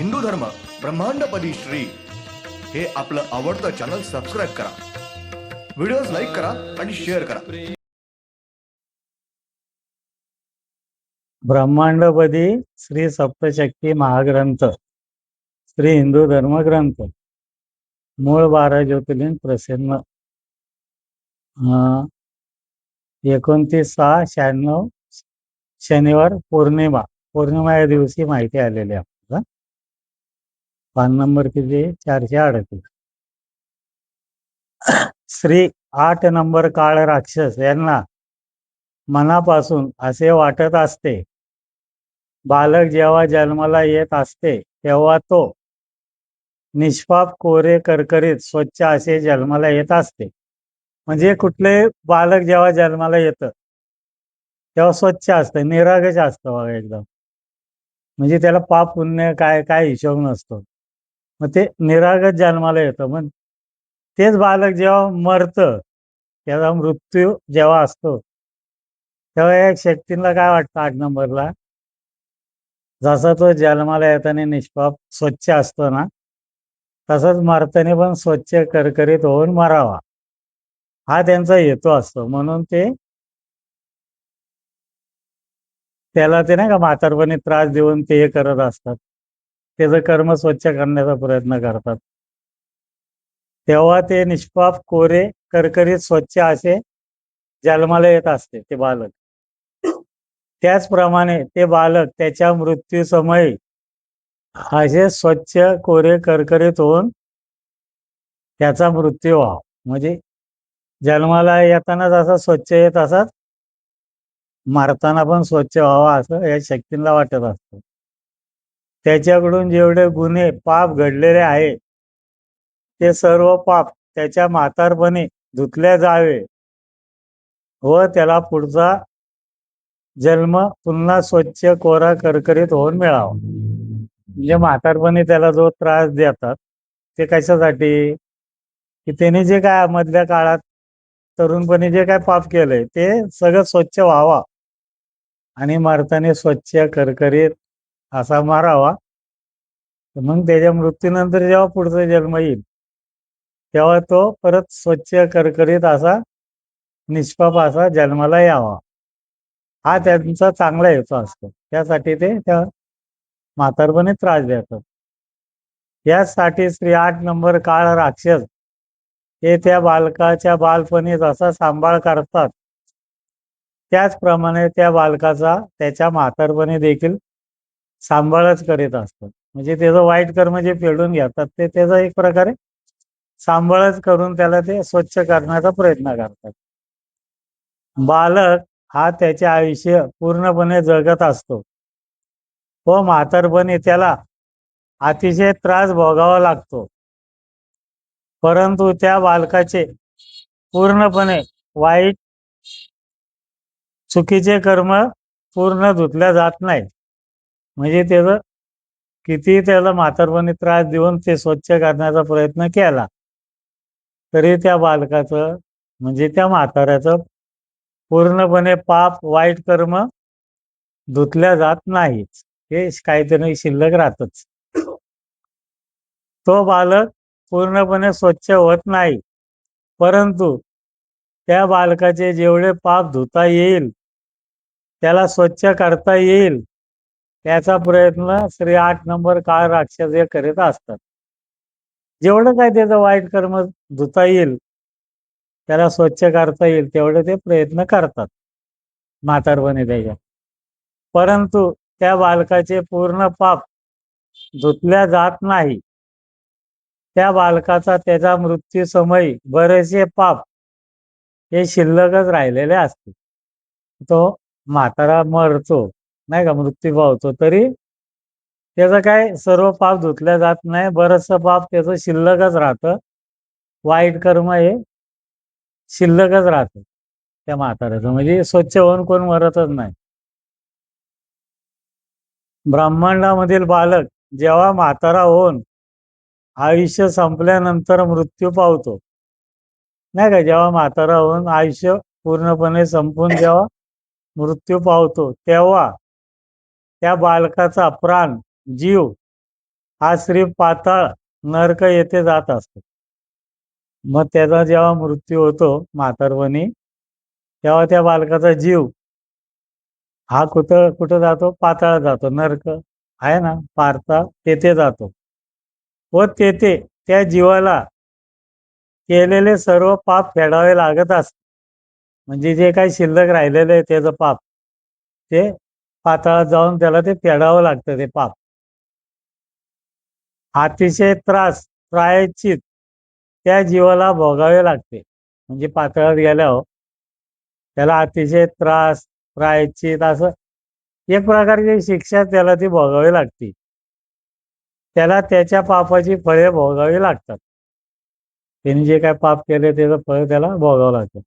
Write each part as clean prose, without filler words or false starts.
हिंदू धर्म ब्रह्मांडपदी श्री हे आपलं आवडतं चॅनल सबस्क्राईब करा, व्हिडिओज लाईक करा आणि शेअर करा. ब्रह्मांडपदी श्री सप्तशक्ती महाग्रंथ, श्री हिंदू धर्म ग्रंथ, मूळ 12 ज्योतिर्लिंग प्रसन्न 29/6/96 शनिवार पौर्णिमा या दिवशी माहिती आलेली आहे आपल्याला. पान नंबर किती? 438. श्री 8 नंबर काळ राक्षस यांना मनापासून असे वाटत असते, बालक जेव्हा जन्माला येत असते तेव्हा तो निष्पाप, कोरे, करकरीत, स्वच्छ असे जन्माला येत असते. म्हणजे कुठले बालक जेव्हा जन्माला येतं तेव्हा स्वच्छ असतं, निरागस असतं बघा एकदम. म्हणजे त्याला पाप पुण्य काय हिशोब नसतो. मग ते निरागस जन्माला येतं. मग तेच बालक जेव्हा मरतं, त्याचा मृत्यू जेव्हा असतो तेव्हा या शक्तींना काय वाटतं 8 नंबरला, जसा तो जन्माला येताना निष्पाप स्वच्छ असतो ना, तसंच मरताना पण स्वच्छ करकरीत होऊन मरावा, हा त्यांचा हेतू असतो. म्हणून त्याला नाही का म्हातारपणी त्रास देऊन ते हे करत असतात, त्याचं कर्म स्वच्छ करण्याचा प्रयत्न करतात. तेव्हा ते निष्पाप, कोरे, करकरीत, स्वच्छ असे जन्माला येत असते ते बालक. त्याचप्रमाणे ते बालक त्याच्या मृत्यूसमयी असे स्वच्छ, कोरे, करकरीत होऊन त्याचा मृत्यू व्हावा. म्हणजे जन्माला येताना जसा स्वच्छ येत असाच मरताना पण स्वच्छ व्हावा, असं या शक्तींना वाटत असतं. त्याच्याकडून जेवढे गुन्हे पाप घडलेले आहे ते सर्व पाप त्याच्या म्हातारपणी धुतले जावे व त्याला पुढचा जन्म पुन्हा स्वच्छ, कोरा, करकरीत होऊन मिळावा. म्हणजे म्हातारपणी त्याला जो त्रास देतात ते कशासाठी, की त्याने जे काय मधल्या काळात तरुणपणी जे काय पाप केलंय ते सगळं स्वच्छ व्हावा आणि मरताना स्वच्छ, करकरीत असा मारावा. मग त्याच्या मृत्यूनंतर जेव्हा पुढचा जन्म येईल तेव्हा तो परत स्वच्छ, करकरीत असा निष्पाप असा जन्माला यावा, हा त्यांचा चांगला हेतू असतो. त्यासाठी ते त्या म्हातारपणी त्रास देतात. यासाठी श्री 8 नंबर काळ राक्षस हे त्या बालकाच्या बालपणी जसा सांभाळ करतात त्याचप्रमाणे त्या बालकाचा त्याच्या म्हातारपणी देखील सांभाळच करीत असतात. म्हणजे त्याचं वाईट कर्म जे फेडून घेतात ते त्याचा एक प्रकारे सांभाळच करून त्याला ते स्वच्छ करण्याचा प्रयत्न करतात. बालक हा त्याचे आयुष्य पूर्णपणे जगत असतो व म्हातारपणी त्याला अतिशय त्रास भोगावा लागतो. परंतु त्या बालकाचे पूर्णपणे वाईट चुकीचे कर्म पूर्ण धुतल्या जात नाही. म्हणजे त्याचं किती त्याला म्हातारपणी त्रास देऊन ते स्वच्छ करण्याचा प्रयत्न केला तरी त्या बालकाचं म्हणजे त्या म्हाताऱ्याचं पूर्णपणे पाप, वाईट कर्म धुतल्या जात नाहीत. हे काहीतरी शिल्लक राहतच. तो बालक पूर्णपणे स्वच्छ होत नाही, परंतु त्या बालकाचे जेवढे पाप धुता येईल, त्याला स्वच्छ करता येईल, त्याचा प्रयत्न श्री 8 नंबर काळ राक्षस हे करीत असतात. जेवढं काय त्याचं वाईट कर्म धुता येईल, त्याला स्वच्छ करता येईल तेवढे ते प्रयत्न करतात म्हातारपणी त्याच्या. परंतु त्या बालकाचे पूर्ण पाप धुतल्या जात नाही. त्या बालकाचा त्याच्या मृत्यू समयी बरेचसे पाप हे शिल्लकच राहिलेले असते. तो म्हातारा मरतो नाही का, मृत्यू पावतो, तरी त्याचं काय सर्व पाप धुतल्या जात नाही. बरचसं पाप त्याचं शिल्लकच राहतं. वाईट कर्म हे शिल्लकच राहतं त्या म्हाताऱ्याचं. म्हणजे स्वच्छ होऊन कोण मरतच नाही. ब्रह्मांडामधील बालक जेव्हा म्हातारा होऊन आयुष्य संपल्यानंतर मृत्यू पावतो नाही का, जेव्हा म्हातारा होऊन आयुष्य पूर्णपणे संपून जेव्हा मृत्यू पावतो तेव्हा त्या बालकाचा प्राण, जीव हा श्री पाताळ नरक येथे जात असतो. मग त्याचा जेव्हा मृत्यू होतो म्हातारपणी, तेव्हा त्या बालकाचा जीव हा कुठं कुठं जातो? पाताळात जातो. नरक आहे ना पाताळ, तेथे जातो. व तेथे त्या जीवाला केलेले सर्व पाप फेडावे लागत असते. म्हणजे जे काही शिल्लक राहिलेलं आहे त्याचं पाप, ते पाताळात जाऊन त्याला ते फेडावं लागतं ते पाप. अतिशय त्रास, प्रायश्चित त्या जीवाला भोगावे लागते. म्हणजे पाताळात गेल्यावर त्याला अतिशय त्रास, प्रायश्चित असं एक प्रकारची शिक्षा त्याला ती भोगावी लागते. त्याला त्याच्या पापाची फळे भोगावी लागतात. त्यांनी जे काय पाप केले त्याचं फळ त्याला भोगावं लागतं.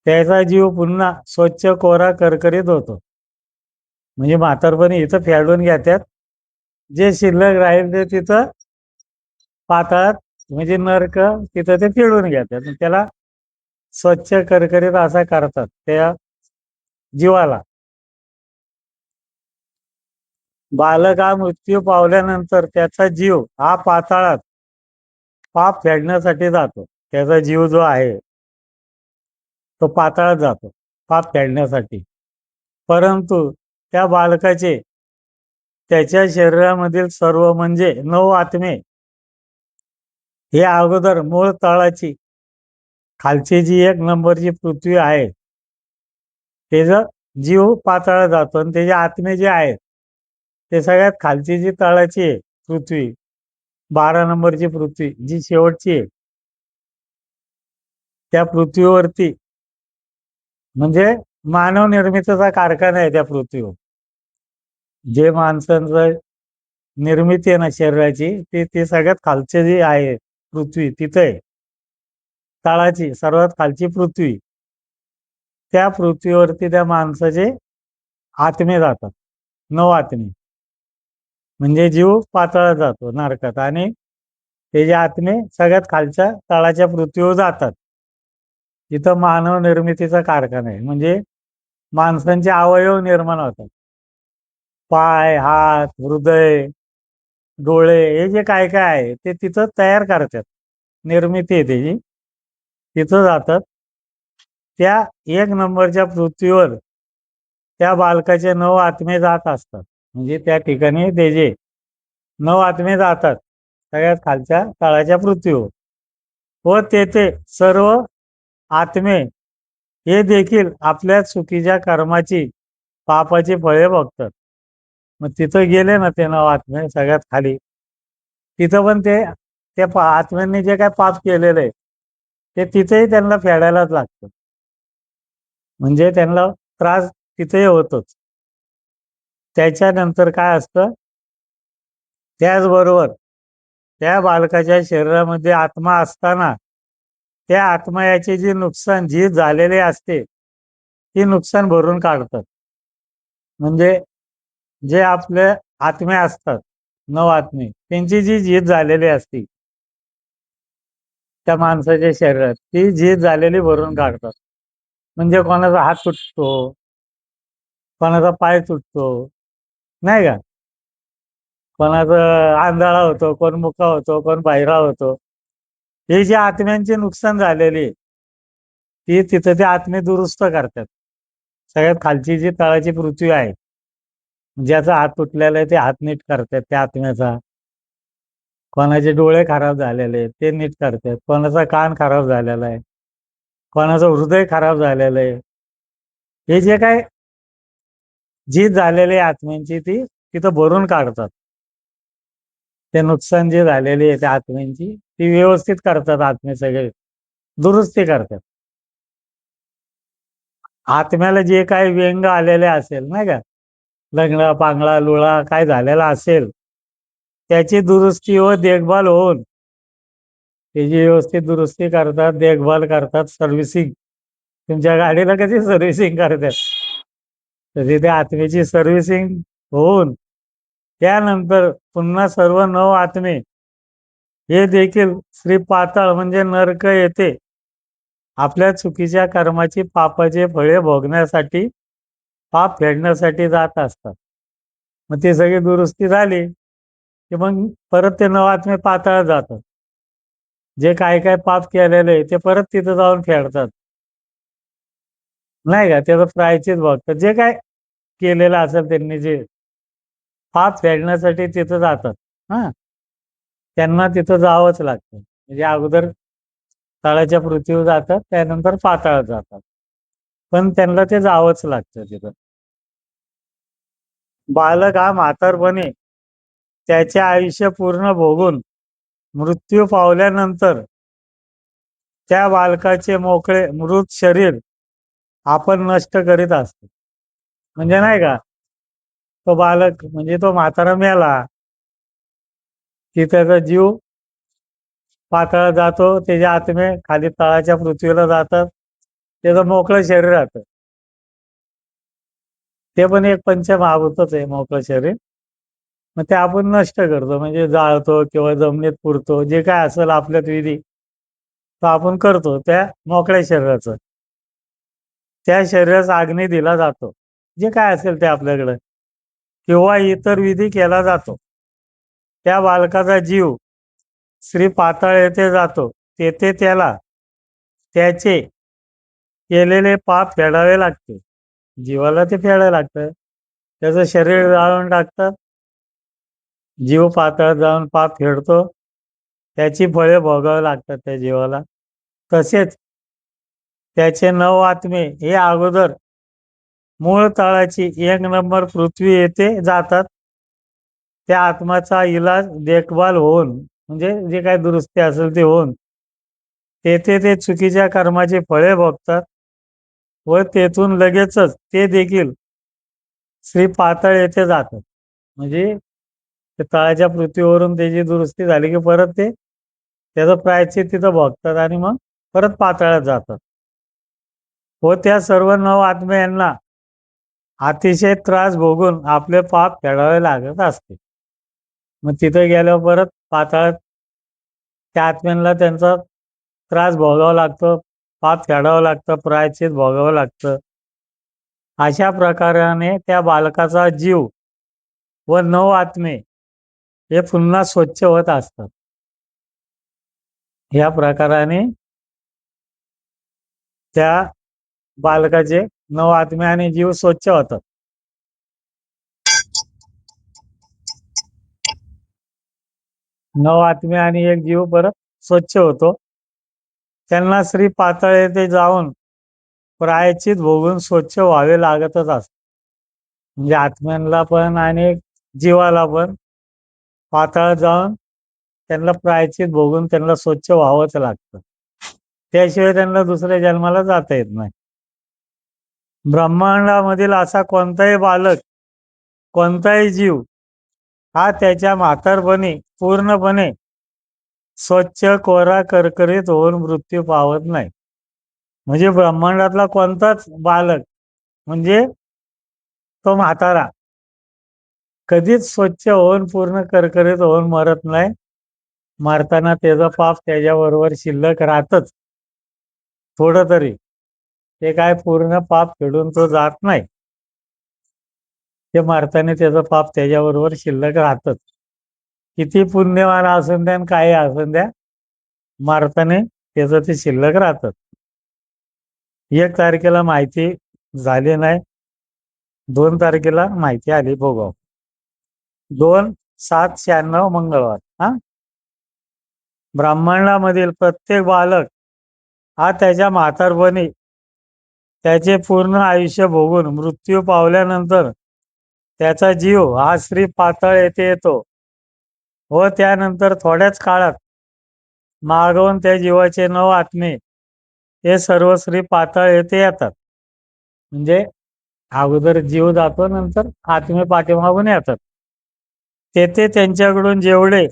त्याचा जीव पुन्हा स्वच्छ, कोरा, करकरीत होतो. म्हणजे म्हातारपणी इथं फेडून घेतात, जे शिल्लक राहील ते तिथं पाताळात म्हणजे नरक तिथं ते फेडून घेतात. त्याला स्वच्छ, करकरीत असा करतात त्या जीवाला. बालक हा मृत्यू पावल्यानंतर त्याचा जीव हा पाताळात पाप फेडण्यासाठी जातो. त्याचा जीव जो आहे तो पाताळात जातो पाप फेडण्यासाठी. परंतु त्या बालकाचे त्याच्या शरीरामधील सर्व म्हणजे 9 आत्मे हे अगोदर मूळ तळाची खालची जी 1 नंबरची पृथ्वी आहे त्याचा जीव पाताळात जातो आणि त्याचे आत्मे जे आहेत ते सगळ्यात खालची जी तळाची आहे पृथ्वी, 12 नंबरची पृथ्वी जी शेवटची आहे, त्या पृथ्वीवरती म्हणजे मानव निर्मितीचा कारखाना आहे त्या पृथ्वीवर. जे माणसांचं निर्मिती आहे ना शरीराची, ती सगळ्यात खालची जी आहे पृथ्वी तिथे आहे. तळाची सर्वात खालची पृथ्वी, त्या पृथ्वीवरती त्या माणसाचे आत्मे जातात. 9 आत्मे. म्हणजे जीव पाताळात जातो नरकात आणि त्याचे आत्मे सगळ्यात खालच्या तळाच्या पृथ्वीवर जातात. इथं मानव निर्मितीचा कारखाना आहे. म्हणजे माणसांचे अवयव निर्माण होतात. पाय, हात, हृदय, डोळे हे जे काय काय आहे ते तिथं तयार करतात. निर्मिती आहे त्याची. तिथं जातात. त्या 1 नंबरच्या पृथ्वीवर त्या बालकाचे 9 आत्मे जात असतात. म्हणजे त्या ठिकाणी त्याचे 9 आत्मे जातात सगळ्यात खालच्या तळाच्या पृथ्वीवर. व तेथे सर्व आत्मे हे देखील आपल्या चुकीच्या कर्माची, पापाची फळे भोगतात. मग तिथं गेले ना ते 9 आत्मे सगळ्यात खाली, तिथं पण ते त्या आत्म्यांनी जे काय पाप केलेलं आहे ते तिथेही त्यांना फेडायलाच लागतं. म्हणजे त्यांना त्रास तिथेही होतोच. त्याच्यानंतर काय असतं, त्याचबरोबर त्या बालकाच्या शरीरामध्ये आत्मा असताना त्या आत्मयाचे जे नुकसान जी झालेले असते ती नुकसान भरून काढतात. म्हणजे जे आपले आत्मे असतात 9 आत्मे त्यांची जी झीज झालेली असते त्या माणसाच्या शरीरात ती झीज झालेली भरून काढतात. म्हणजे कोणाचा हात तुटतो, कोणाचा पाय तुटतो, नाही का, कोणाचा आंधळा होतो, कोण मुका होतो, कोण बहिरा होतो. हे जे आत्म्यांचे नुकसान झालेले ती तिथं ते आत्मे दुरुस्त करतात. सगळ्यात खालची जी तळाची पृथ्वी आहे, ज्याचा हात तुटलेला आहे ते हात नीट करतात त्या आत्म्याचा. कोणाचे डोळे खराब झालेले ते नीट करतात. कोणाचा कान खराब झालेला आहे, कोणाचं हृदय खराब झालेलं आहे. हे जे काय झीज झालेली आत्म्यांची ती तिथं भरून काढतात. ते नुकसान जे झालेली आहे त्या आत्म्यांची ती व्यवस्थित करतात. आत्मे सगळे दुरुस्ती करतात. आत्म्याला जे काही व्यंग आलेले असेल नाही का, लंगडा पांगळा लुळा काय झालेला असेल त्याची दुरुस्ती व देखभाल होऊन त्याची व्यवस्थित दुरुस्ती करतात, देखभाल करतात, सर्व्हिसिंग. तुमच्या गाडीला कशी सर्व्हिसिंग करतात तशी त्या आत्म्याची सर्व्हिसिंग होऊन त्यानंतर पुन्हा सर्व 9 आत्मे हे देखील श्री पाताळ म्हणजे नरक येथे आपल्या चुकीच्या कर्माची, पापाचे फळे भोगण्यासाठी, पाप फेडण्यासाठी जात असतात. मग ती सगळी दुरुस्ती झाली की मग परत ते 9 आत्मे पाताळात जातात. जे काय काय पाप केलेलं आहे ते परत तिथं जाऊन फेडतात. नाही का? त्याचं प्रायश्चित बघतात. जे काय केलेलं असेल त्यांनी जे पाप फेडण्यासाठी तिथं जातात. हां. त्यांना तिथं जावंच लागतं. म्हणजे अगोदर तळाच्या पृथ्वीवर जातात, त्यानंतर पाताळात जातात. पण त्यांना ते जावंच लागतं तिथं. बालक हा म्हातारपणी त्याचे आयुष्य पूर्ण भोगून मृत्यू पावल्यानंतर त्या बालकाचे मोकळे मृत शरीर आपण नष्ट करीत असतो. म्हणजे नाही का, तो बालक म्हणजे तो म्हातारा मेला, की त्याचा जीव पाताळात जातो, त्याचे आत्मे खाली तळाच्या पृथ्वीला जातात, त्याचं मोकळं शरीर राहतं. ते पण एक पंचमहाभूतच आहे मोकळं शरीर. मग ते आपण नष्ट करतो, म्हणजे जाळतो किंवा जमिनीत पुरतो, जे काय असेल आपल्यात विधी तो आपण करतो त्या मोकळ्या शरीराचं. त्या शरीरास अग्नी दिला जातो, जे काय असेल ते आपल्याकडं, किंवा इतर विधी केला जातो. त्या बालकाचा जीव श्री पाताळ येथे जातो. तेथे त्याला त्याचे केलेले पाप फेडावे लागते. जीवाला ते फेडायला लागतं. त्याचं शरीर जाळून टाकतात. जीव पाताळात जाऊन पाप फेडतो. त्याची फळे भोगावी लागतात त्या जीवाला. तसेच त्याचे 9 आत्मे हे अगोदर मूळ तळाची 1 नंबर पृथ्वी येथे जातात. त्या आत्माचा इलाज देखभाल होऊन, म्हणजे जे काही दुरुस्ती असेल ते होऊन, तेथे ते चुकीच्या कर्माची फळे भोगतात व तेथून लगेचच ते देखील श्री पाताळ येथे जातात. म्हणजे ते तळाच्या पृथ्वीवरून त्याची दुरुस्ती झाली की परत ते त्याचं प्रायश्चित तिथं भोगतात आणि मग परत पाताळात जातात. व त्या सर्व 9 आत्मे यांना अतिशय त्रास भोगून आपले पाप फेडावे लागत असते. मग तिथं गेल्यावर परत पाताळात त्या आत्म्यांना त्यांचा त्रास भोगावा लागतो, पाप फेडावं लागतं, प्रायश्चित भोगावं लागतं. अशा प्रकाराने त्या बालकाचा जीव व 9 आत्मे हे पुन्हा स्वच्छ होत असतात. या प्रकाराने त्या बालकाचे 9 आत्मे आणि जीव स्वच्छ होतात. 9 आत्मे आणि एक जीव परत स्वच्छ होतो. त्यांना श्री पाताळ येथे जाऊन प्रायश्चित भोगून स्वच्छ व्हावे लागतच असतं. म्हणजे आत्म्यांना पण आणि जीवाला पण पाताळात जाऊन त्यांना प्रायश्चित भोगून त्यांना स्वच्छ व्हावंच लागतं. त्याशिवाय त्यांना दुसऱ्या जन्माला जाता येत नाही. ब्रह्मांडामधील असा कोणताही बालक, कोणताही जीव हा त्याच्या म्हातारपणी पूर्णपणे स्वच्छ, कोरा, करकरीत होऊन मृत्यू पावत नाही. म्हणजे ब्रह्मांडातला कोणताच बालक म्हणजे तो म्हातारा कधीच स्वच्छ होऊन पूर्ण करकरीत होऊन मरत नाही. मरताना त्याचं पाप त्याच्याबरोबर शिल्लक राहतच. थोडं तरी. ते काय पूर्ण पाप फेडून तो जात नाही. ते मरताना त्याचं पाप त्याच्याबरोबर शिल्लक राहतच. किती पुण्यवान असून द्या आणि काही असून द्या, मरताना त्याचं ते शिल्लक राहतं. 1 तारखेला माहिती झाली नाही, 2 तारखेला माहिती आली बघू. 2/7/96 मंगळवार. हा, ब्रह्मांडामधील प्रत्येक बालक हा त्याच्या म्हातारपणी त्याचे पूर्ण आयुष्य भोगून मृत्यू पावल्यानंतर त्याचा जीव हा श्री पाताळ येथे येतो व त्यानंतर थोड्याच काळात मागवून त्या जीवाचे 9 आत्मे हे सर्व श्री पाताळ येथे येतात. म्हणजे अगोदर जीव जातो, नंतर आत्मे पाठीमागून येतात. तेथे त्यांच्याकडून जेवढे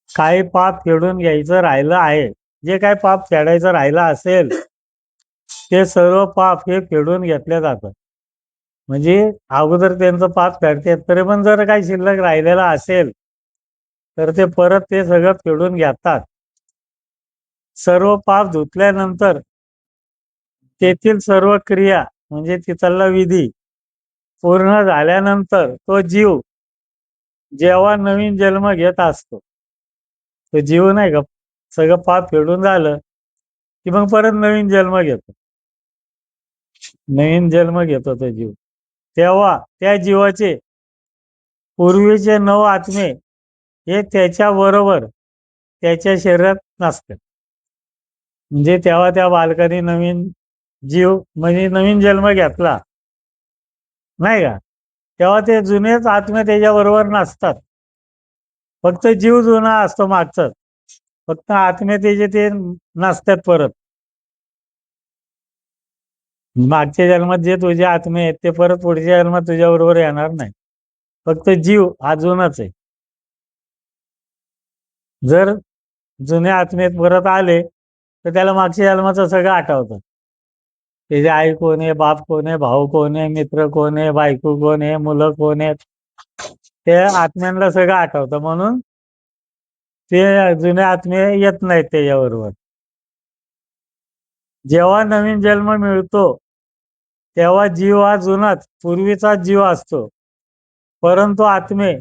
काही पाप फेडून घ्यायचं राहिलं आहे, जे काही पाप फेडायचं राहिलं असेल ते सर्व पाप हे फेडून घेतले जातात. म्हणजे अगोदर त्यांचं पाप फेडतात, तरी पण जर काही शिल्लक राहिलेलं असेल तर ते परत ते सगळं फेडून घेतात. सर्व पाप धुतल्यानंतर तेथील सर्व क्रिया म्हणजे तिथला विधी पूर्ण झाल्यानंतर तो जीव जेव्हा नवीन जन्म घेत असतो, तो जीव नाही का सगळं पाप फेडून झालं की मग परत नवीन जन्म घेतो. नवीन जन्म घेतो तो जीव. तेव्हा त्या जीवाचे पूर्वीचे 9 आत्मे हे त्याच्या बरोबर त्याच्या शरीरात नसतात. म्हणजे तेव्हा त्या बालकाने नवीन जीव म्हणजे नवीन जन्म घेतला नाही का, तेव्हा ते जुनेच आत्मे त्याच्याबरोबर नसतात. फक्त जीव जुना असतो मागचाच. फक्त आत्मे त्याचे ते नसतात परत. मागच्या जन्मात जे तुझे आत्मे आहेत ते परत पुढच्या जन्मात तुझ्या बरोबर येणार नाही. फक्त जीव हा जुनाच आहे. जर जुने आत्मे परत आले तर त्याला मागच्या जन्माचं सगळं आठवतं. त्याचे आई कोण आहे, बाप कोण आहे, भाऊ कोण आहे, मित्र कोण आहे, बायको कोण आहे, मुलं कोण आहेत, ते आत्म्यांना सगळं आठवतं. म्हणून ते जुने आत्मे येत नाहीत त्याच्याबरोबर. जेव्हा नवीन जन्म मिळतो तेव्हा जीव हा जुनाच पूर्वीचा जीव असतो. परंतु आत्मे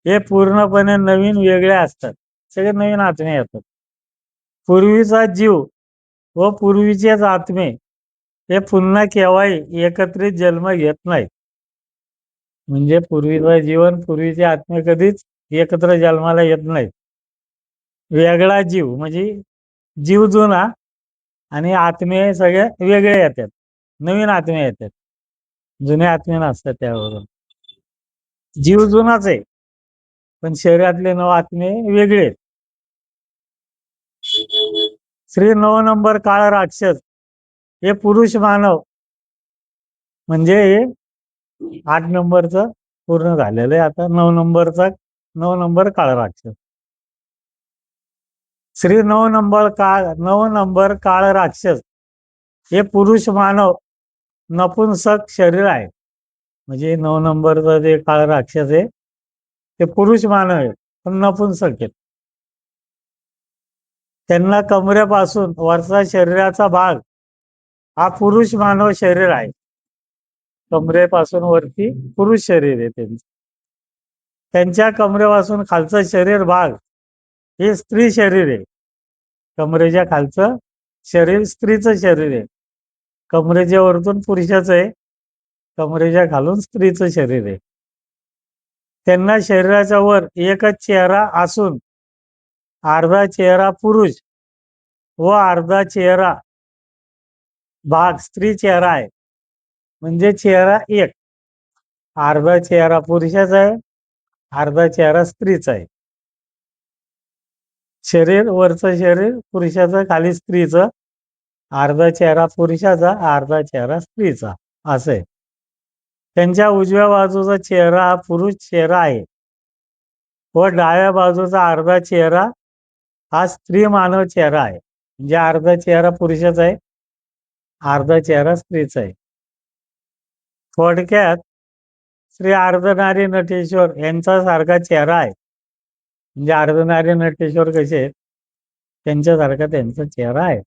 हे पूर्णपणे नवीन वेगळे असतात. सगळे नवीन आत्मे येतात. पूर्वीचा जीव व पूर्वीचेच आत्मे हे पुन्हा केव्हाही एकत्रित जन्म घेत नाहीत. म्हणजे पूर्वीचं जीवन पूर्वीचे आत्मे कधीच एकत्र जन्माला येत नाहीत. वेगळा जीव म्हणजे जीव जुना आणि आत्मे सगळे वेगळे येतात. नवीन आत्मे येतात. जुने आत्मे नसतात त्याबरोबर. जीव जुनाच आहे पण शरीरातले 9 आत्मे वेगळे आहेत. श्री 9 नंबर काळ राक्षस हे पुरुष मानव म्हणजे हे 8 नंबरचं पूर्ण झालेलं आहे. आता 9 नंबर काळ राक्षस. श्री 9 नंबर काळ राक्षस हे पुरुष मानव नपुंसक शरीर आहे. म्हणजे 9 नंबरचा जे काळ राक्षस आहे ते पुरुष मानव आहे पण नपुंसक आहेत. त्यांना कमरेपासून वरचा शरीराचा भाग हा पुरुष मानव शरीर आहे. कमरेपासून वरती पुरुष शरीर आहे त्यांचं. त्यांच्या कमरेपासून खालचं शरीर भाग हे स्त्री शरीर आहे. कमरेच्या खालचं शरीर स्त्रीचं शरीर आहे. कमरेच्या वरतून पुरुषाचं आहे, कमरेच्या खालून स्त्रीचं शरीर आहे. त्यांना शरीराच्या वर एकच चेहरा असून अर्धा चेहरा पुरुष व अर्धा चेहरा भाग स्त्री चेहरा आहे. म्हणजे चेहरा एक. अर्धा चेहरा पुरुषाचा आहे, अर्धा चेहरा स्त्रीचा आहे. शरीर वरचं शरीर पुरुषाचं, खाली स्त्रीचं. अर्धा चेहरा पुरुषाचा, अर्धा चेहरा स्त्रीचा असं आहे. त्यांच्या उजव्या बाजूचा चेहरा हा पुरुष चेहरा आहे व डाव्या बाजूचा अर्धा चेहरा हा स्त्री मानव चेहरा आहे. म्हणजे अर्धा चेहरा पुरुषाचा आहे, अर्धा चेहरा स्त्रीचा आहे. थोडक्यात श्री अर्धनारी नटेश्वर यांचा सारखा चेहरा आहे. म्हणजे अर्धनारी नटेश्वर कसे आहेत त्यांच्यासारखा त्यांचा चेहरा आहे.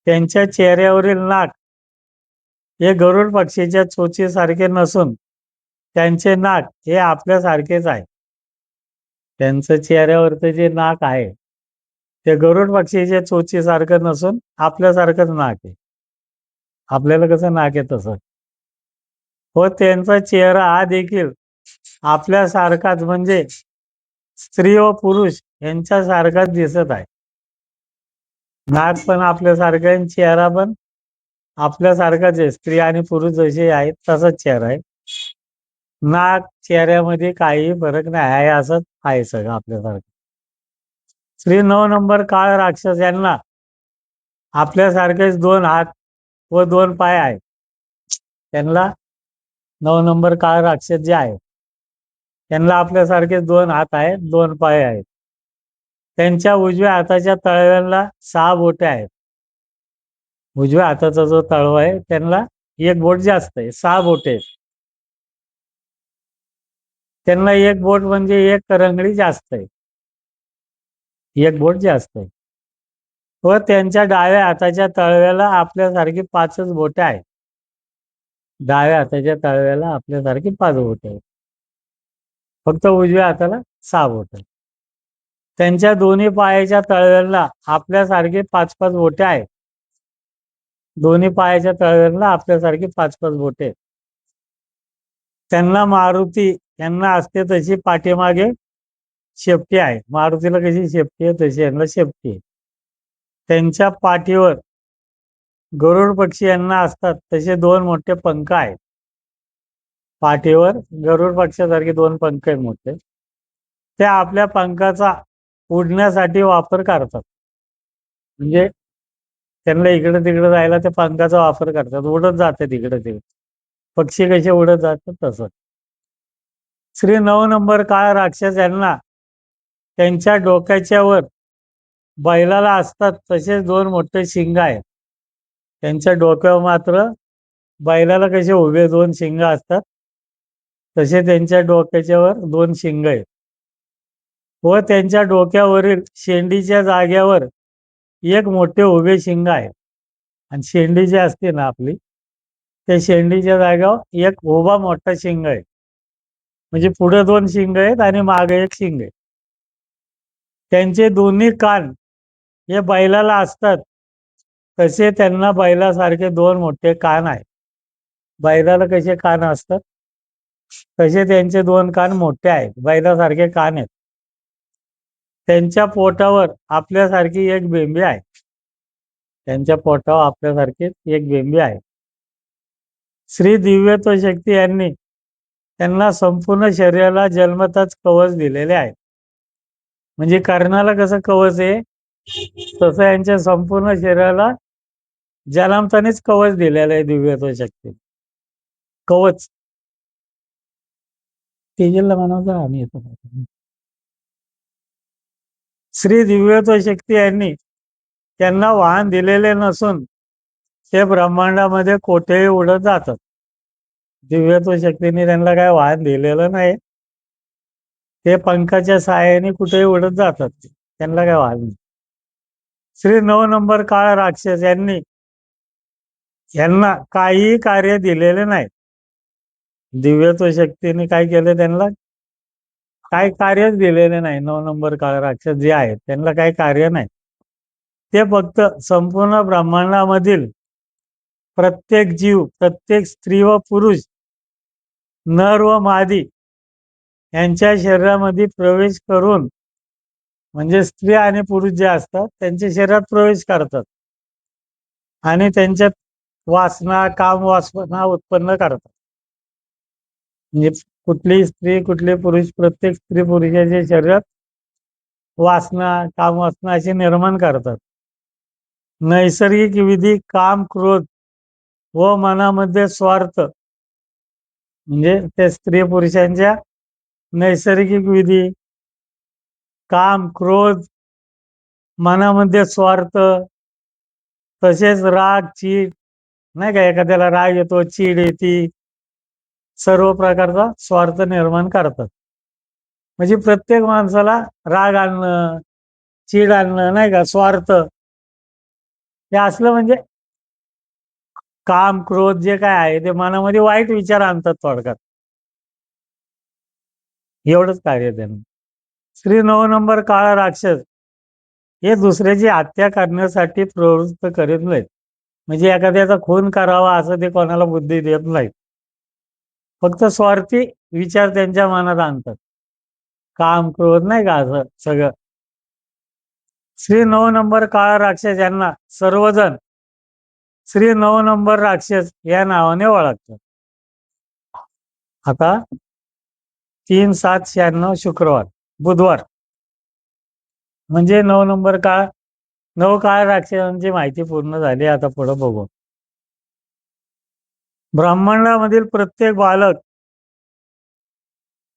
त्यांच्या चेहऱ्यावरील नाक हे गरुड पक्षीच्या चोचीसारखे नसून त्यांचे नाक हे आपल्यासारखेच आहे. त्यांचं चेहऱ्यावरचं जे नाक आहे ते गरुड पक्षीच्या चोचीसारखं नसून आपल्यासारखंच नाक आहे. आपल्याला कसं नाक आहे तसं. व त्यांचा चेहरा हा देखील आपल्यासारखाच म्हणजे स्त्री व पुरुष यांच्यासारखाच दिसत आहे. नाक पण आपल्यासारखं आहे, चेहरा पण आपल्यासारखाच आहे. स्त्री आणि पुरुष जसे आहेत तसाच चेहरा आहे. नाक चेहऱ्यामध्ये काही फरक नाही आहे, असंच आहे सगळं आपल्यासारखं. श्री 9 नंबर काळ राक्षस यांना आपल्यासारखेच 2 हात व 2 पाय आहेत. त्यांना 9 नंबर काळ राक्षस जे आहे त्यांना आपल्यासारखेच 2 हात आहेत, 2 पाय आहेत. त्यांच्या उजव्या हाताच्या तळव्याला 6 बोटे आहेत. उजव्या हाताचा जो तळवा आहे त्यांना एक बोट जास्त आहे, 6 बोटे आहेत. त्यांना एक बोट म्हणजे एक करंगळी जास्त आहे, एक बोट जास्त आहे. व त्यांच्या डाव्या हाताच्या तळव्याला आपल्यासारखी 5च बोटे आहेत. डाव्या हाताच्या तळव्याला आपल्यासारखी 5 बोटं आहेत. फक्त उजव्या हाताला 6 बोटं आहेत. त्यांच्या दोन्ही पायाच्या तळव्यांना आपल्यासारखे 5-5 बोटे आहेत. दोन्ही पायाच्या तळव्यांना आपल्यासारखी 5-5 बोटे आहेत. त्यांना मारुती यांना असते तशी पाठीमागे शेपटी आहे. मारुतीला कशी शेपटी आहे तशी यांना शेपटी आहे. त्यांच्या पाठीवर गरुड पक्षी यांना असतात तसे 2 मोठे पंख आहेत. पाठीवर गरुड पक्षासारखे 2 पंख आहेत मोठे. ते आपल्या पंखाचा उडण्यासाठी वापर करतात. म्हणजे त्यांना इकडे तिकडे जायला ते पंखाचा वापर करतात. उडत जातात इकडे तिकडे. पक्षी कसे उडत जातात तसं. श्री 9 नंबर काळ राक्षस यांना त्यांच्या डोक्याच्या वर बैलाला असतात तसेच 2 मोठे शिंग आहेत. त्यांच्या डोक्यावर मात्र बैलाला कसे उभे 2 शिंग असतात तसे त्यांच्या डोक्याच्या वर 2 शिंग आहेत. व त्यांच्या डोक्यावरील शेंडीच्या जाग्यावर एक मोठे उभे शिंग आहे. आणि शेंडी जी असते ना आपली, त्या शेंडीच्या जाग्यावर एक उभा मोठा शिंग आहे. म्हणजे पुढे 2 शिंग आहेत आणि मागे 1 शिंग आहे. त्यांचे दोन्ही कान हे बैलाला असतात तसे त्यांना बैलासारखे 2 मोठे कान आहेत. बैलाला कसे कान असतात तसे त्यांचे 2 कान मोठे आहेत. बैलासारखे कान आहेत. त्यांच्या पोटावर आपल्यासारखी एक बेंबी आहे. त्यांच्या पोटावर आपल्यासारखी एक बेंबी आहे. श्री दिव्यत्व शक्ती यांनी त्यांना संपूर्ण शरीराला जन्मताच कवच दिलेले आहे. म्हणजे कर्णाला कसं कवच आहे तसं यांच्या संपूर्ण शरीराला जन्मतानेच कवच दिलेलं आहे दिव्यत्व शक्ती. कवच तेजलला म्हणावं आम्ही येतो. श्री दिव्यत्व शक्ती यांनी त्यांना वाहन दिलेले नसून ते ब्रह्मांडामध्ये कोठेही उडत जातात. दिव्यत्व शक्तीने त्यांना काय वाहन दिलेलं नाही. ते पंखाच्या सहाय्याने कुठेही उडत जातात. त्यांना काय वाहन नाही. श्री 9 नंबर काळ राक्षस यांना काहीही कार्य दिलेले नाही. दिव्यत्व शक्तीने काय केलं त्यांना काही कार्यच दिलेले नाही. 9 नंबर काळ राक्षस जे आहेत त्यांना काही कार्य नाही. ते फक्त संपूर्ण ब्रह्मांडामधील प्रत्येक जीव, प्रत्येक स्त्री व पुरुष, नर व मादी यांच्या शरीरामध्ये प्रवेश करून, म्हणजे स्त्री आणि पुरुष जे असतात त्यांच्या शरीरात प्रवेश करतात आणि त्यांच्यात वासना, काम वासना उत्पन्न करतात. म्हणजे कुठलीही स्त्री, कुठले पुरुष, प्रत्येक स्त्री पुरुषाच्या शरीरात वासना, काम वासना अशी निर्माण करतात. नैसर्गिक विधी काम, क्रोध व मनामध्ये स्वार्थ, म्हणजे त्या स्त्री पुरुषांच्या नैसर्गिक विधी, काम, क्रोध, मनामध्ये स्वार्थ, तसेच राग, चीड, नाही का, एखाद्याला राग येतो, चीड येते, सर्व प्रकारचा स्वार्थ निर्माण करतात. म्हणजे प्रत्येक माणसाला राग आणणं, चीड आणणं, नाही का, स्वार्थ हे असलं म्हणजे काम, क्रोध जे काय आहे ते मनामध्ये वाईट विचार आणतात थोडक्यात. एवढंच कार्य त्यांना. श्री 9 नंबर काळा राक्षस हे दुसऱ्याची हत्या करण्यासाठी प्रवृत्त करीत नाहीत. म्हणजे एखाद्याचा खून करावा असं ते कोणाला बुद्धी देत नाहीत. फक्त स्वार्थी विचार त्यांच्या मनात आणतात. काम, क्रोध, नाही का, असं सगळं. श्री 9 नंबर काळा राक्षस यांना सर्वजण श्री 9 नंबर राक्षस या नावाने ओळखतात. आता 3/7/96 शुक्रवार, बुधवार म्हणजे 9 नंबर काळ. 9 काळ राक्षसांची माहिती पूर्ण झाली. आता पुढे बघू. ब्रह्मांडामधील प्रत्येक बालक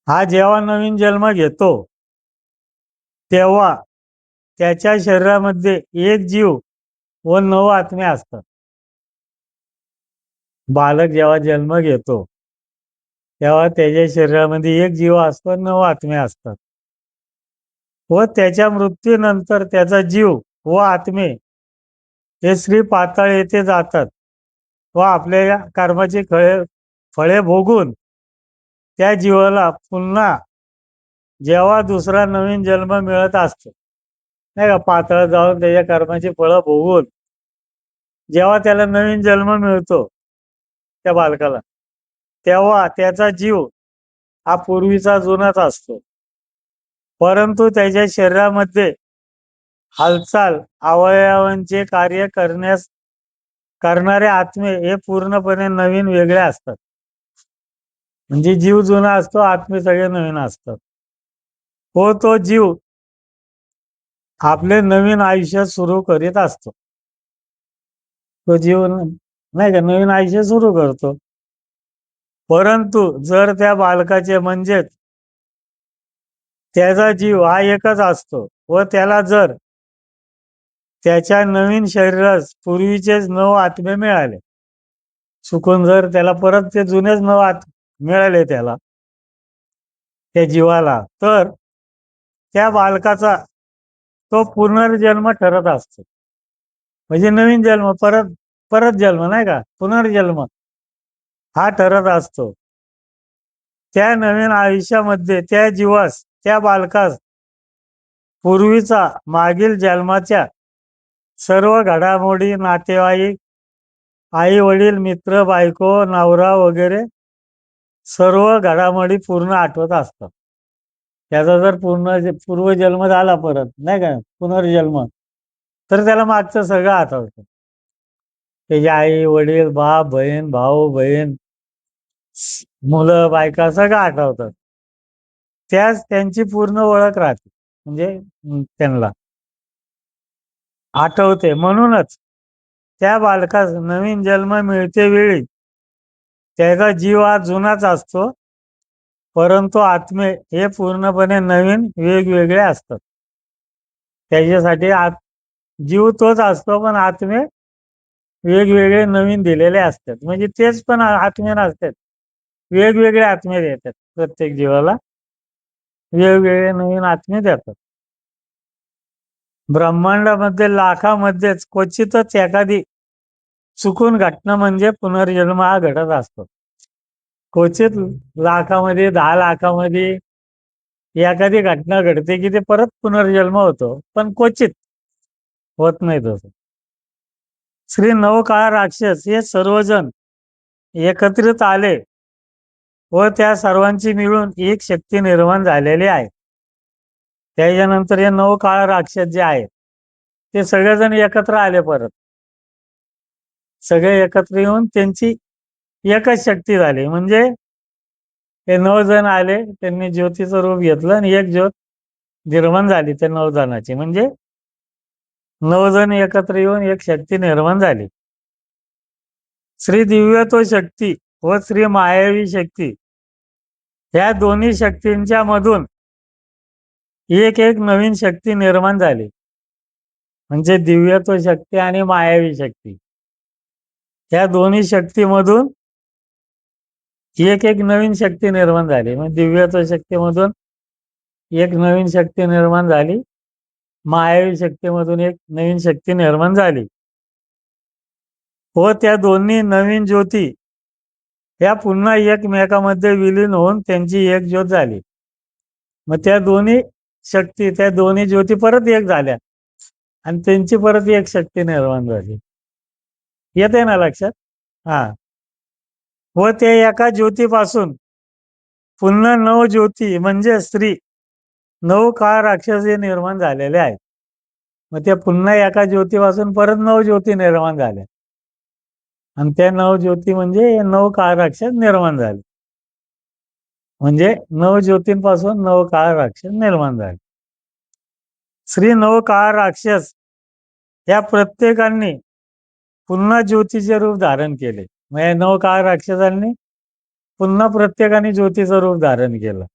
हा जेव्हा नवीन जन्म घेतो तेव्हा त्याच्या शरीरामध्ये एक जीव व 9 आत्मे असतात. बालक जेव्हा जन्म घेतो तेव्हा त्याच्या शरीरामध्ये एक जीव असतो, 9 आत्मे असतात. व त्याच्या मृत्यूनंतर त्याचा जीव व आत्मे हे श्री पाताळ येथे जातात व आपल्या या कर्माची फळे भोगून त्या जीवाला पुन्हा जेव्हा दुसरा नवीन जन्म मिळत असतो, नाही का, पातळ जाऊन त्याच्या कर्माची फळं भोगून जेव्हा त्याला नवीन जन्म मिळतो त्या बालकाला, तेव्हा त्याचा जीव हा पूर्वीचा जुनाच असतो. परंतु त्याच्या शरीरामध्ये हालचाल अवयवांचे कार्य करणारे आत्मे हे पूर्णपणे नवीन वेगळे असतात. म्हणजे जीव जुना असतो, आत्मे सगळे नवीन असतात. हो, तो जीव आपले नवीन आयुष्य सुरू करीत असतो. तो जीव नाही का नवीन आयुष्य सुरू करतो. परंतु जर त्या बालकाचे म्हणजेच त्याचा जीव हा एकच असतो व त्याला जर त्याच्या नवीन शरीरास पूर्वीचेच 9 आत्मे मिळाले, चुकून जर त्याला परत ते जुनेच 9 मिळाले त्याला, त्या जीवाला, तर त्या बालकाचा तो पुनर्जन्म ठरत असतो. म्हणजे नवीन जन्म, परत परत जन्म, नाही का, पुनर्जन्म हा ठरत असतो. त्या नवीन आयुष्यामध्ये त्या जीवास, त्या बालकास पूर्वीचा मागील जन्माच्या सर्व घडामोडी, नातेवाईक, आई वडील, मित्र, बायको, नवरा वगैरे सर्व घडामोडी पूर्ण आठवत असतात. त्याचा जर पूर्वजन्म झाला परत, नाही का, पुनर्जन्म, तर त्याला मागचं सगळं आठवतं. त्याची आई वडील, बाप बहीण, भाऊ बहीण, मुलं बायका सगळं आठवतात. त्याच त्यांची पूर्ण ओळख राहते. म्हणजे त्यांना आठवते. म्हणूनच त्या बालकास नवीन जन्म मिळते वेळी त्याचा जीव हा जुनाच असतो, परंतु आत्मे हे पूर्णपणे नवीन वेगवेगळे असतात. त्याच्यासाठी जीव तोच असतो, पण आत्मे वेगवेगळे नवीन दिलेले असतात. म्हणजे तेच पण आत्मे नसतात, वेगवेगळे आत्मे देतात. प्रत्येक जीवाला वेगवेगळे नवीन आत्मे देतात. ब्रह्मांडामध्ये लाखामध्येच क्वचितच एखादी चुकून घटना म्हणजे पुनर्जन्म हा घडत असतो. क्वचित लाखामध्ये, 10 लाखामध्ये एखादी घटना घडते की ते परत पुनर्जन्म होतो, पण क्वचित होत नाही तसं. श्री नवकाळ राक्षस हे सर्वजण एकत्रित आले व त्या सर्वांची मिळून एक शक्ती निर्माण झालेली आहे. त्याच्यानंतर हे नवकाळ राक्षस जे आहेत ते सगळेजण एकत्र आले. परत सगळे एकत्र येऊन त्यांची एकच शक्ती झाली. म्हणजे हे 9 जण आले, त्यांनी ज्योतीचं रूप घेतलं आणि एक ज्योत निर्माण झाली त्या 9 जणांची. म्हणजे 9 जण एकत्र येऊन एक शक्ती निर्माण झाली. श्री दिव्यत्व शक्ती व श्री मायावी शक्ती या दोन्ही शक्तींच्या मधून एक एक नवीन शक्ती निर्माण झाली. म्हणजे दिव्यत्व शक्ती आणि मायावी शक्ती या दोन्ही शक्तीमधून एक एक नवीन शक्ती निर्माण झाली. म्हणजे दिव्यत्व शक्तीमधून एक नवीन शक्ती निर्माण झाली, मायावी शक्तीमधून एक नवीन शक्ती निर्माण झाली व त्या दोन्ही नवीन ज्योती या पुन्हा एकमेकांमध्ये विलीन होऊन त्यांची एक ज्योत झाली. मग त्या दोन्ही शक्ती, त्या दोन्ही ज्योती परत एक झाल्या आणि त्यांची परत एक शक्ती निर्माण झाली. येते ना लक्षात? हा. व त्या एका ज्योतीपासून पुन्हा 9 ज्योती म्हणजे स्त्री 9 काळ राक्षस हे निर्माण झालेले आहेत. मग त्या पुन्हा एका ज्योतीपासून परत 9 ज्योती निर्माण झाल्या आणि त्या 9 ज्योती म्हणजे 9 काळ राक्षस निर्माण झाले. म्हणजे 9 ज्योतींपासून 9 काळ राक्षस निर्माण झाले. श्री 9 काळ राक्षस या प्रत्येकांनी पुन्हा ज्योतीचे रूप धारण केले. म्हणजे 9 काळ राक्षसांनी पुन्हा प्रत्येकाने ज्योतीचं रूप धारण केलं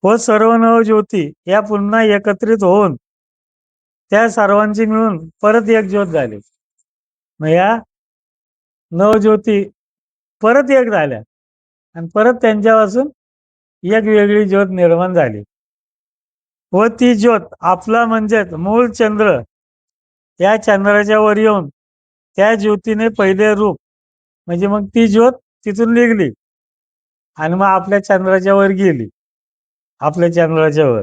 व सर्व 9 ज्योती या पुन्हा एकत्रित होऊन त्या सर्वांची मिळून परत एक ज्योत झाली. मग या 9 ज्योती परत एक झाल्या आणि परत त्यांच्यापासून एक वेगळी ज्योत निर्माण झाली व ती ज्योत आपला म्हणजेच मूळ चंद्र या चंद्राच्या वर येऊन त्या ज्योतीने पहिले रूप म्हणजे मग ती ज्योत तिथून निघली आणि मग आपल्या चंद्राच्या वर गेली, आपल्या चंद्राच्या वर.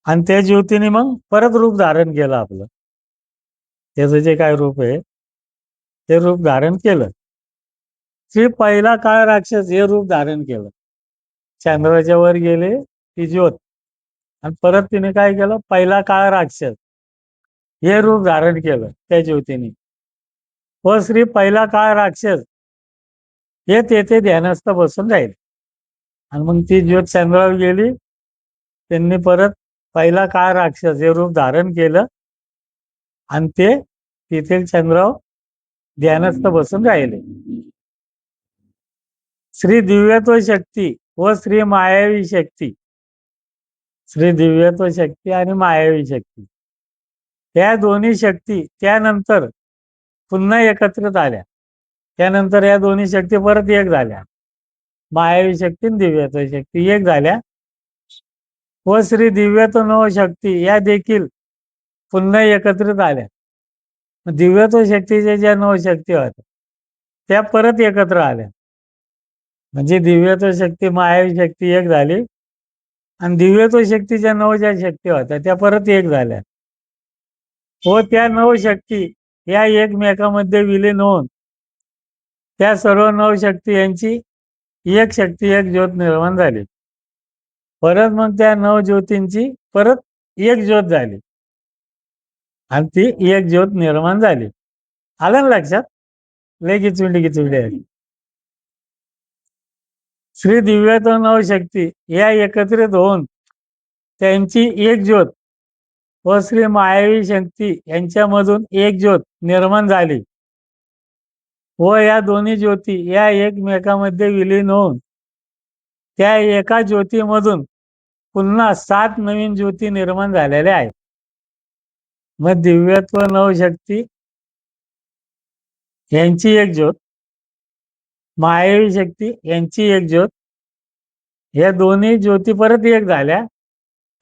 आणि त्या ज्योतीने मग परत रूप धारण केलं आपलं. त्याचं जे काय रूप आहे ते रूप धारण केलं. श्री पहिला काळ राक्षस हे रूप धारण केलं. चंद्राच्या वर गेले ती ज्योत आणि परत तिने काय केलं, पहिला काळ राक्षस हे रूप धारण केलं त्या ज्योतीने. व श्री पहिला काळ राक्षस हे तेथे ध्यानस्थ बसून राहील. आणि मग ती ज्योत चंद्रावर गेली, त्यांनी परत पहिला काळ राक्षस हे रूप धारण केलं आणि ते तिथे चंद्रावर ध्यानस्थ बसून राहिले. श्री दिव्यत्व शक्ती व श्री मायावी शक्ती, श्री दिव्यत्व शक्ती आणि मायावी शक्ती या दोन्ही शक्ती त्यानंतर पुन्हा एकत्रित आल्या. त्यानंतर या दोन्ही शक्ती परत एक झाल्या. मायावी शक्ती आणि दिव्यत्व शक्ती एक झाल्या. व श्री दिव्यत्व नव शक्ती या देखील पुन्हा एकत्रित आल्या. दिव्यत्व शक्तीच्या ज्या नऊ शक्ती होत्या त्या परत एकत्र आल्या. म्हणजे दिव्यत्व शक्ती मायावी शक्ती एक झाली आणि दिव्यत्व शक्तीच्या नऊ ज्या शक्ती होत्या त्या परत एक झाल्या. व त्या नऊ शक्ती या एकमेकांमध्ये विलीन होऊन त्या सर्व नऊ शक्ती यांची एक शक्ती, एक ज्योत निर्माण झाली. परत मग त्या नऊ ज्योतींची परत एक ज्योत झाली आणि ती एक ज्योत निर्माण झाली. आलं ना लक्षात? लय किचविंडी आहे. श्री दिव्यत्व नऊ शक्ती या एकत्रित होऊन त्यांची एक ज्योत व श्री मायावी शक्ती यांच्यामधून एक ज्योत निर्माण झाली. व या दोन्ही ज्योती या एकमेकांमध्ये विलीन होऊन त्या एका ज्योतीमधून पुन्हा 7 नवीन ज्योती निर्माण झालेल्या आहेत. मग दिव्यत्व नऊ शक्ती यांची एक ज्योत, मायावी शक्ती यांची एक ज्योत, या दोन्ही ज्योती परत एक झाल्या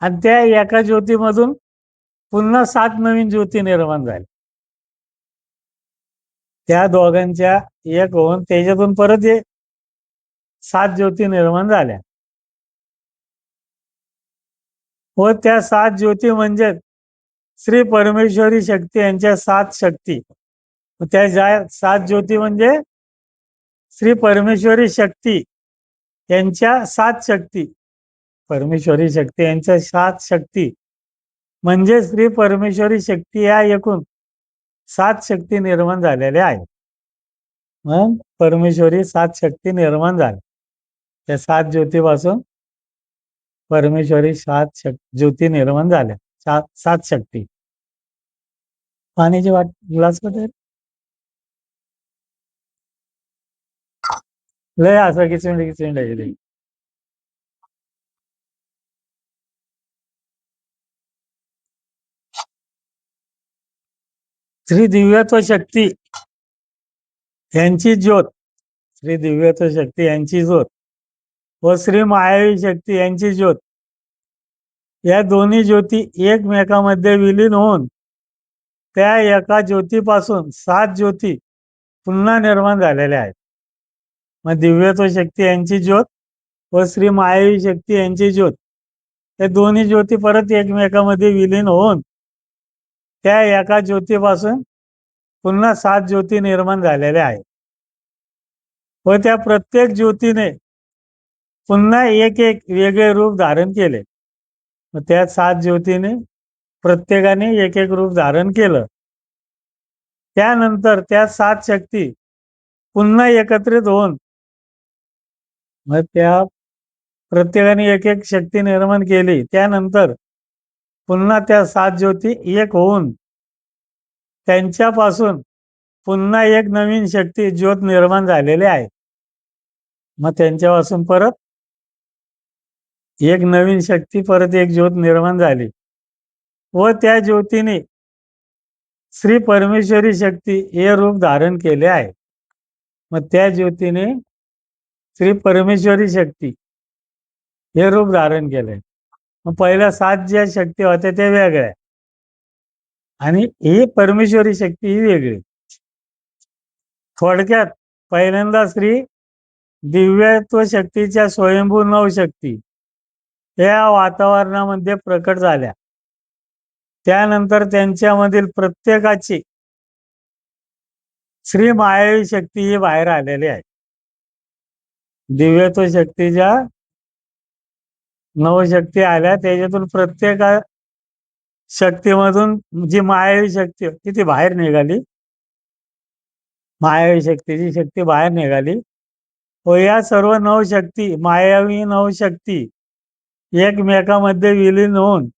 आणि त्या एका ज्योतीमधून पुन्हा 7 नवीन ज्योती निर्माण झाल्या. त्या दोघांच्या एक होऊन त्याच्यातून परत 7 ज्योती निर्माण झाल्या. व त्या 7 ज्योती म्हणजे श्री परमेश्वरी शक्ती यांच्या 7 शक्ती. त्या ज्या 7 ज्योती म्हणजे श्री परमेश्वरी शक्ती यांच्या 7 शक्ती. परमेश्वरी शक्ती यांच्या 7 शक्ती म्हणजे श्री परमेश्वरी शक्ती या एकूण 7 शक्ती निर्माण झालेल्या आहेत. मग परमेश्वरी 7 शक्ती निर्माण झाल्या. त्या 7 ज्योतीपासून परमेश्वरी 7 ज्योती निर्माण झाल्या. 7 शक्ती. पाण्याची वाट ग्लास मध्ये लय असं किचविंड आहे. श्री दिव्यत्व शक्ती यांची ज्योत, श्री दिव्यत्व शक्ती यांची ज्योत व श्री मायावी शक्ती यांची ज्योत या दोन्ही ज्योती एकमेकांमध्ये विलीन होऊन त्या एका ज्योतीपासून 7 ज्योती पुन्हा निर्माण झालेल्या आहेत. मग दिव्यत्व शक्ती यांची ज्योत व श्री मायावी शक्ती यांची ज्योत या दोन्ही ज्योती परत एकमेकांमध्ये विलीन होऊन त्या एका ज्योतीपासून पुन्हा 7 ज्योती निर्माण झालेल्या आहेत. व त्या प्रत्येक ज्योतीने पुन्हा एक वेगळे रूप धारण केले. मग त्या 7 ज्योतीने प्रत्येकाने एक रूप धारण केलं. त्यानंतर त्या 7 शक्ती पुन्हा एकत्रित होऊन मग त्या प्रत्येकाने एक शक्ती निर्माण केली. त्यानंतर पुन्हा त्या 7 ज्योती एक होऊन त्यांच्यापासून पुन्हा एक नवीन शक्ती ज्योत निर्माण झालेली आहे. मग त्यांच्यापासून परत एक नवीन शक्ती, परत एक ज्योत निर्माण झाली व त्या ज्योतीने श्री परमेश्वरी शक्ती हे रूप धारण केले आहे. मग त्या ज्योतीने श्री परमेश्वरी शक्ती हे रूप धारण केले. मग पहिल्या 7 ज्या शक्ती होत्या त्या वेगळ्या आणि ही परमेश्वरी शक्ती ही वेगळी. थोडक्यात पहिल्यांदा श्री दिव्यत्व शक्तीच्या स्वयंभू नवशक्ती या वातावरणामध्ये प्रकट झाल्या. त्यानंतर त्यांच्यामधील प्रत्येकाची श्री मायावी शक्ती ही बाहेर आलेली आहे. दिव्यत्व शक्तीच्या नवशक्ती आल्या, त्याच्यातून प्रत्येक शक्तीमधून जी मायावी शक्ती होती ती बाहेर निघाली. मायावी शक्तीची शक्ती बाहेर निघाली व या सर्व नवशक्ती, मायावी नवशक्ती एकमेकांमध्ये विलीन होऊन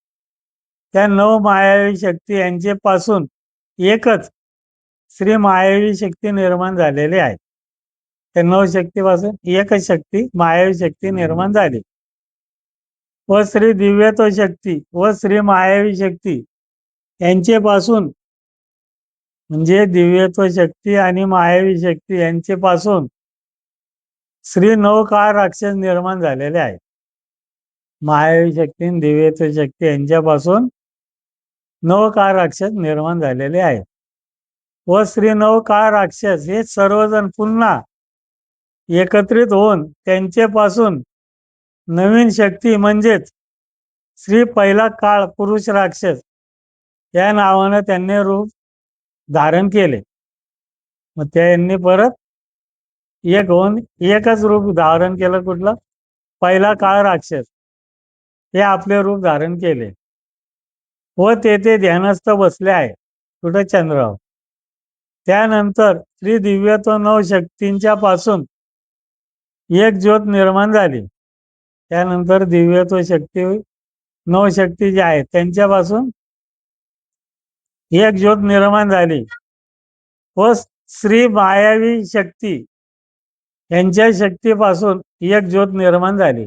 त्या नव मायावी शक्ती यांच्यापासून एकच श्री मायावी शक्ती निर्माण झालेली आहे. त्या नवशक्तीपासून एकच शक्ती, मायावी शक्ती निर्माण झाली व श्री दिव्यत्व शक्ती व श्री मायावी शक्ती यांच्यापासून, म्हणजे दिव्यत्व शक्ती आणि मायावी शक्ती यांच्यापासून श्री नवकाळ राक्षस निर्माण झालेले आहे. मायावी शक्ती आणि दिव्यत्व शक्ती यांच्यापासून नवकाळ राक्षस निर्माण झालेले आहे व श्री नवकाळ राक्षस हे सर्वजण पुन्हा एकत्रित होऊन त्यांच्यापासून नवीन शक्ती म्हणजेच श्री पहिला काळ पुरुष राक्षस या नावानं त्यांनी रूप धारण केले. मग त्यांनी परत एक होऊन एकच रूप धारण केलं. कुठलं? पहिला काळ राक्षस हे आपले रूप धारण केले व तेथे ध्यानस्थ बसले आहे. कुठं? चंद्रावर. त्यानंतर श्री दिव्यत्व नवशक्तींच्या पासून एक ज्योत निर्माण झाली. त्यानंतर दिव्यत्व शक्ती नवशक्ती जे आहेत त्यांच्यापासून एक ज्योत निर्माण झाली व श्री मायावी शक्ती यांच्या शक्तीपासून एक ज्योत निर्माण झाली.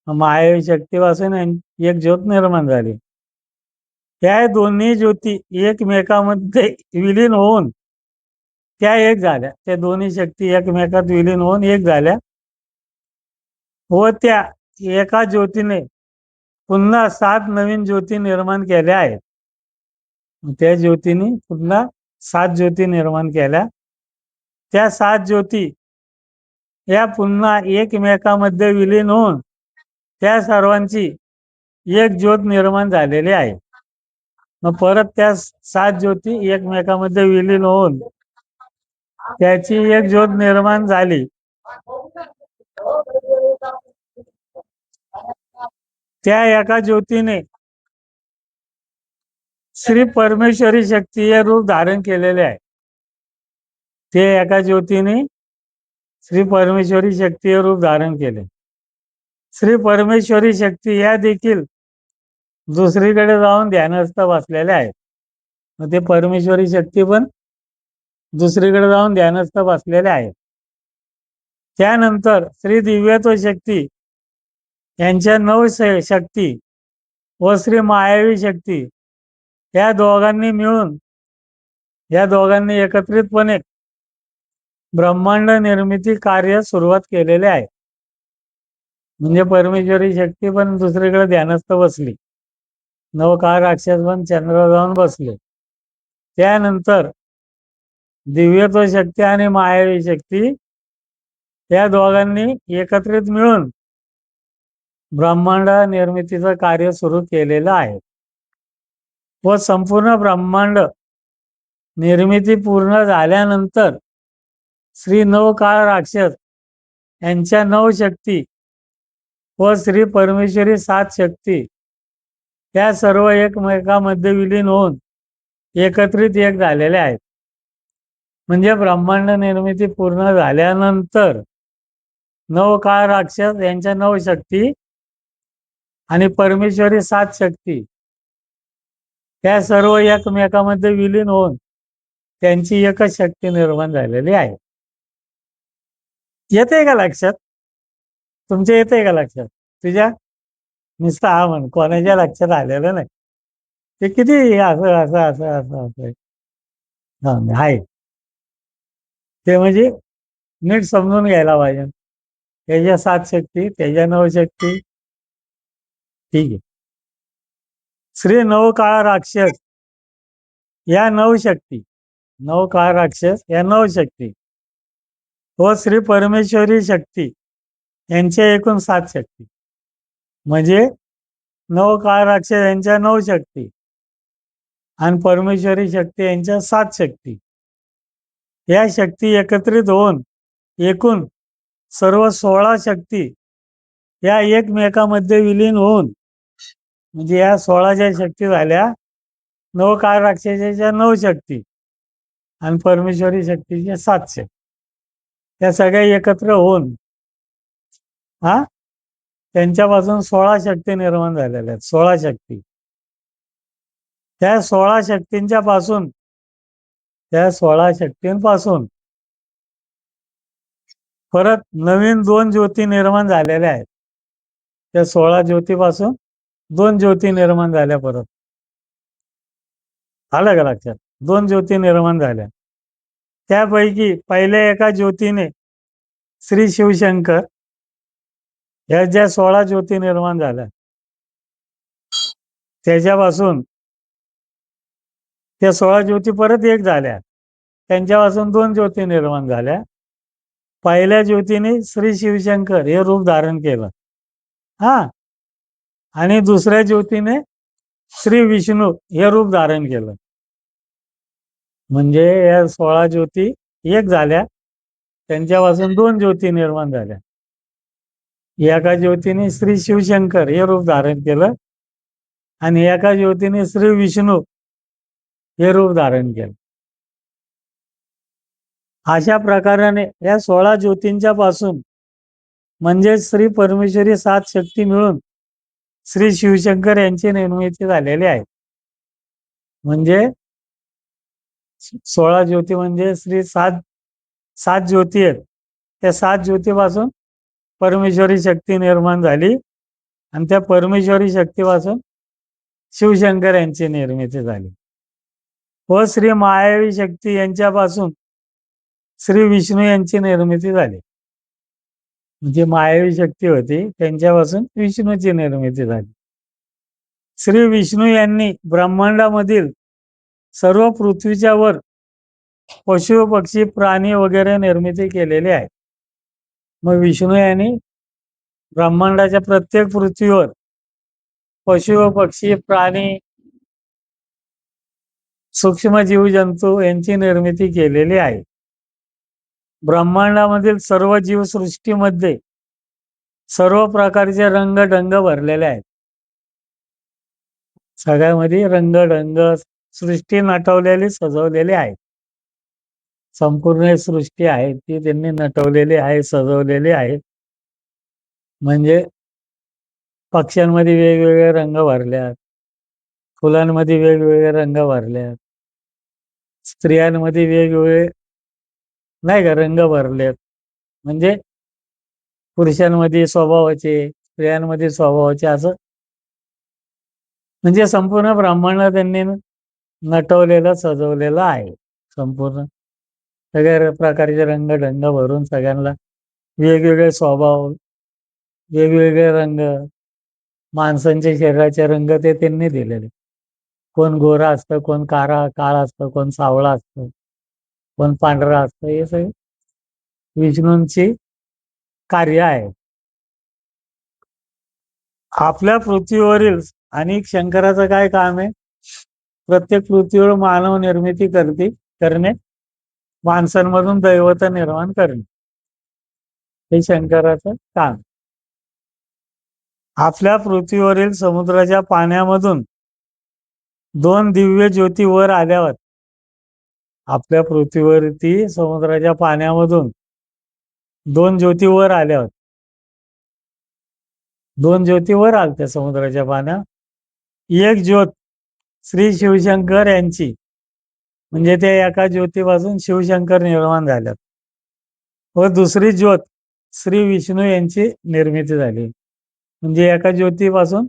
मायावी शक्तीपासून एक ज्योत निर्माण झाली. त्या दोन्ही ज्योती एकमेकांमध्ये विलीन होऊन त्या एक झाल्या. त्या दोन्ही शक्ती एकमेकात विलीन होऊन एक झाल्या व त्या एका ज्योतीने पुन्हा 7 नवीन ज्योती निर्माण केल्या आहेत. त्या ज्योतीने पुन्हा 7 ज्योती निर्माण केल्या. त्या 7 ज्योती या पुन्हा एकमेकांमध्ये विलीन होऊन त्या सर्वांची एक ज्योत निर्माण झालेली आहे. मग परत त्या 7 ज्योती एकमेकांमध्ये विलीन होऊन त्याची एक ज्योत निर्माण झाली. त्या एका ज्योतीने श्री परमेश्वरी शक्ती हे रूप धारण केलेले आहे. ते एका ज्योतीने श्री परमेश्वरी शक्ती हे रूप धारण केले. श्री परमेश्वरी शक्ती या देखील दुसरीकडे जाऊन ध्यानस्थ बसलेल्या आहेत. मग ते परमेश्वरी शक्ती पण दुसरीकडे जाऊन ध्यानस्थ बसलेल्या आहेत. त्यानंतर श्री दिव्यत्व शक्ती यांच्या 9 शक्ती व श्री मायावी शक्ती या दोघांनी मिळून, या दोघांनी एकत्रितपणे ब्रह्मांड निर्मिती कार्य सुरुवात केलेले आहे. म्हणजे परमेश्वरी शक्ती पण दुसरीकडे ध्यानस्थ बसली. नवकाळ राक्षस पण चंद्रावर जाऊन बसले. त्यानंतर दिव्यत्व शक्ती आणि मायावी शक्ती या दोघांनी एकत्रित मिळून ब्रह्मांड निर्मितीचं कार्य सुरू केलेलं आहे व संपूर्ण ब्रह्मांड निर्मिती पूर्ण झाल्यानंतर श्री नवकाळ राक्षस यांच्या 9 शक्ती व श्री परमेश्वरी 7 शक्ती त्या सर्व एकमेकांमध्ये विलीन होऊन एकत्रित एक झालेल्या आहेत. म्हणजे ब्रह्मांड निर्मिती पूर्ण झाल्यानंतर नवकाळ राक्षस यांच्या 9 शक्ती आणि परमेश्वरी 7 शक्ती त्या सर्व एकमेकांमध्ये विलीन होऊन त्यांची एकच शक्ती निर्माण झालेली आहे. येते का लक्षात? तुमच्या येते का लक्षात? तुझ्या नुसतं हा म्हण, कोणाच्या लक्षात आलेलं नाही. ते किती असं असं असं असं असं आहे ते, म्हणजे नीट समजून घ्यायला पाहिजे. त्याच्या 7 शक्ती, त्याच्या 9 शक्ती. ठीक आहे. श्री नवकाळ राक्षस या 9 शक्ती, नवकाळ राक्षस या 9 शक्ती व श्री परमेश्वरी शक्ती यांच्या एकूण 7 शक्ती. म्हणजे 9 काळ राक्षस यांच्या 9 शक्ती आणि परमेश्वरी शक्ती यांच्या 7 शक्ती. या शक्ती एकत्रित होऊन एकूण सर्व 16 शक्ती या एकमेकामध्ये विलीन होऊन, म्हणजे या 16 ज्या शक्ती झाल्या, 9 काळ राक्षसाच्या 9 शक्ती आणि परमेश्वरी शक्तीच्या 7 शक्ती, त्या सगळ्या एकत्र होऊन त्यांच्यापासून 16 शक्ती निर्माण झालेल्या आहेत. 16 शक्ती. त्या 16 शक्तींपासून परत नवीन 2 ज्योती निर्माण झालेल्या आहेत. त्या 16 ज्योतीपासून 2 ज्योती निर्माण झाल्या परत. आलं का लक्षात? 2 ज्योती निर्माण झाल्या. त्यापैकी पहिल्या एका ज्योतीने श्री शिवशंकर ह्या ज्या 16 ज्योती निर्माण झाल्या, त्याच्यापासून त्या 16 ज्योती परत एक झाल्या. त्यांच्यापासून 2 ज्योती निर्माण झाल्या. पहिल्या ज्योतीने श्री शिवशंकर हे रूप धारण केलं, आणि दुसऱ्या ज्योतीने श्री विष्णू हे रूप धारण केलं. म्हणजे या 16 ज्योती एक झाल्या, त्यांच्यापासून 2 ज्योती निर्माण झाल्या. एका ज्योतीने श्री शिवशंकर हे रूप धारण केलं आणि एका ज्योतीने श्री विष्णू हे रूप धारण केलं. अशा प्रकाराने या 16 ज्योतींच्या पासून म्हणजे श्री परमेश्वरी 7 शक्ती मिळून श्री शिवशंकर यांची निर्मिती झालेली आहे. म्हणजे 16 ज्योती म्हणजे श्री 7 ज्योती आहेत. त्या 7 ज्योतीपासून परमेश्वरी शक्ती निर्माण झाली आणि त्या परमेश्वरी शक्तीपासून शिवशंकर यांची निर्मिती झाली. व श्री मायावी शक्ती यांच्यापासून श्री विष्णू यांची निर्मिती झाली. म्हणजे मायावी शक्ती होती, त्यांच्यापासून विष्णूची निर्मिती झाली. श्री विष्णू यांनी ब्रह्मांडामधील सर्व पृथ्वीच्या वर पशु पक्षी प्राणी वगैरे निर्मिती केलेली आहे. मग विष्णू यांनी ब्रह्मांडाच्या प्रत्येक पृथ्वीवर पशु पक्षी प्राणी सूक्ष्म जीवजंतू यांची निर्मिती केलेली आहे. ब्रह्मांडामधील सर्व जीवसृष्टीमध्ये सर्व प्रकारचे रंगढंग भरलेले आहेत. सगळ्यामध्ये रंगढंग सृष्टी नटवलेली सजवलेली आहे. संपूर्ण सृष्टी आहे ती त्यांनी नटवलेली आहे, सजवलेली आहे. म्हणजे पक्ष्यांमध्ये वेगवेगळे रंग भरल्यात, फुलांमध्ये वेगवेगळे रंग भरल्यात, स्त्रियांमध्ये वेगवेगळे नाही का रंग भरलेत. म्हणजे पुरुषांमध्ये स्वभावाचे, स्त्रियांमध्ये स्वभावाचे, असं म्हणजे संपूर्ण ब्रह्मांड त्यांनी नटवलेलं सजवलेलं आहे. संपूर्ण सगळ्या प्रकारचे रंगढंग भरून सगळ्यांना वेगवेगळे स्वभाव, वेगवेगळे रंग, माणसांच्या शरीराचे रंग ते त्यांनी दिलेले. कोण गोरा असतं, कोण काळा असतं, कोण सावळा असतं, कोण पांढरा असतं. हे सगळे विष्णूंची कार्य आहे. आपल्या पृथ्वीवरील आणि शंकराचं काय काम आहे? प्रत्येक पृथ्वीवर मानव निर्मिती करणे, माणसांमधून दैवत निर्माण करणे, हे शंकराचं काम. आपल्या पृथ्वीवरील समुद्राच्या पाण्यामधून 2 दिव्य ज्योती वर आल्यावर, आपल्या पृथ्वीवरती समुद्राच्या पाण्यामधून 2 ज्योती वर आल्यावर, 2 ज्योती वर आलत्या समुद्राच्या पाण्यात. एक ज्योत श्री शिवशंकर यांची, म्हणजे त्या एका ज्योतीपासून शिवशंकर निर्माण झाल्यात. व दुसरी ज्योत श्री विष्णू यांची निर्मिती झाली. म्हणजे एका ज्योतीपासून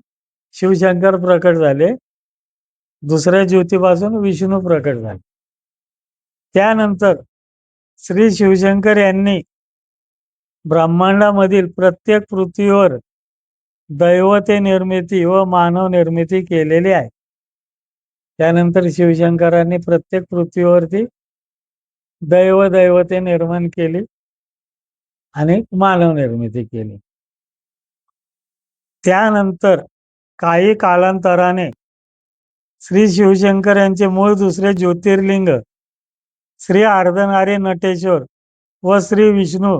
शिवशंकर प्रकट झाले, दुसऱ्या ज्योतीपासून विष्णू प्रकट झाले. त्यानंतर श्री शिवशंकर यांनी ब्रह्मांडामधील प्रत्येक पृथ्वीवर दैवते निर्मिती व मानव निर्मिती केलेली आहे. त्यानंतर शिवशंकरांनी प्रत्येक पृथ्वीवरती दैवते निर्माण केली आणि मानव निर्मिती केली. त्यानंतर काही कालांतराने श्री शिवशंकर यांचे मूळ दुसरे ज्योतिर्लिंग श्री अर्धनारी नटेश्वर व श्री विष्णू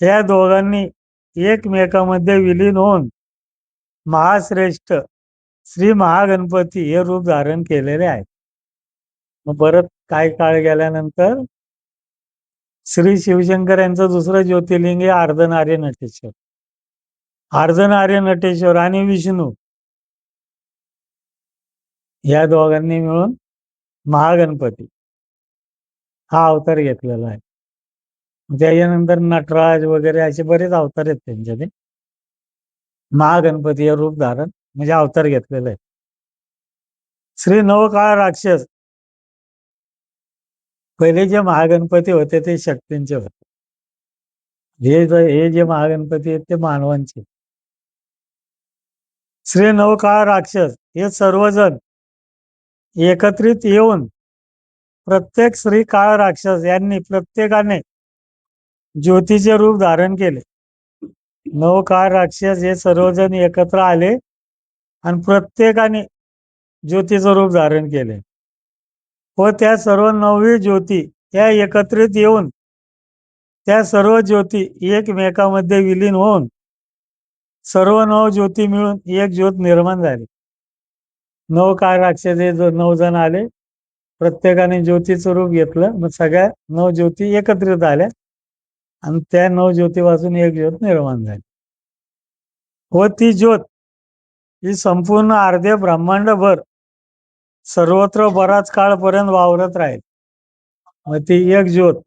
या दोघांनी एकमेकांमध्ये विलीन होऊन महाश्रेष्ठ श्री महागणपती हे रूप धारण केलेले आहे. मग परत काही काळ गेल्यानंतर श्री शिवशंकर यांचं दुसरं ज्योतिर्लिंग हे अर्धनारी नटेश्वर. अर्धनारी नटेश्वर आणि विष्णू या दोघांनी मिळून महागणपती हा अवतार घेतलेला आहे. त्याच्यानंतर नटराज वगैरे असे बरेच अवतार आहेत त्यांच्याने. महागणपती हे रूप धारण म्हणजे अवतार घेतलेलं आहे. श्री नवकाळ राक्षस पहिले जे महागणपती होते ते शक्तींचे होते. हे जे महागणपती आहेत ते मानवांचे. श्री नवकाळ राक्षस हे सर्वजण एकत्रित येऊन प्रत्येक श्री काळ राक्षस यांनी प्रत्येकाने ज्योतीचे रूप धारण केले. नवकाळ राक्षस हे सर्वजण एकत्र आले आणि प्रत्येकाने ज्योतीचं रूप धारण केले व त्या सर्व 9 ज्योती या एकत्रित येऊन त्या सर्व ज्योती एकमेकांमध्ये विलीन होऊन सर्व 9 ज्योती मिळून एक ज्योत निर्माण झाली. नवकाळ राक्षस हे 9 जण आले, प्रत्येकाने ज्योतीचं रूप घेतलं, मग सगळ्या 9 ज्योती एकत्रित आल्या आणि त्या 9 ज्योतीपासून एक ज्योत निर्माण झाली व ती ज्योत ही संपूर्ण अर्धे ब्रह्मांडभर सर्वत्र बराच काळपर्यंत वावरत राहील. मग ती एक ज्योत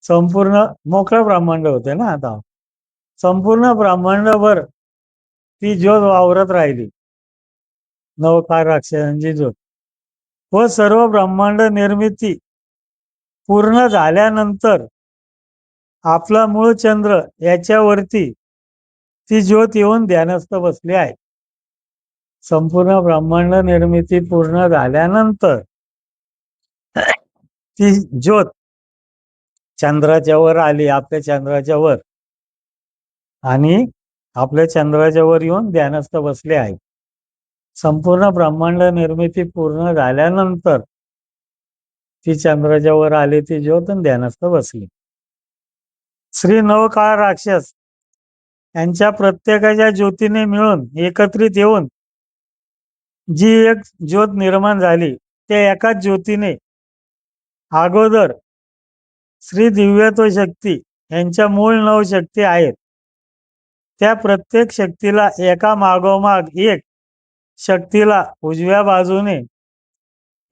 संपूर्ण मोकळं ब्रह्मांड होते ना, आता संपूर्ण ब्रह्मांडभर ती ज्योत वावरत राहिली, नवकाळ राक्षसांची ज्योत. व सर्व ब्रह्मांड निर्मिती पूर्ण झाल्यानंतर आपला मूळ चंद्र याच्यावरती ती ज्योत येऊन ध्यानस्थ बसली आहे. संपूर्ण ब्रह्मांड निर्मिती पूर्ण झाल्यानंतर ती ज्योत चंद्राच्या वर आली, आपल्या चंद्राच्या वर, आणि आपल्या चंद्राच्या वर येऊन ध्यानस्थ बसले आहे. संपूर्ण ब्रह्मांड निर्मिती पूर्ण झाल्यानंतर ती चंद्राच्या वर आली ती ज्योत आणि ध्यानस्थ बसली. श्री नवकाळ राक्षस यांच्या प्रत्येकाच्या ज्योतीने मिळून एकत्रित येऊन जी एक ज्योत निर्माण झाली त्या एकाच ज्योतीने अगोदर श्री दिव्यत्व शक्ती यांच्या मूळ 9 शक्ती आहेत, त्या प्रत्येक शक्तीला एका मागोमाग एक शक्तीला उजव्या बाजूने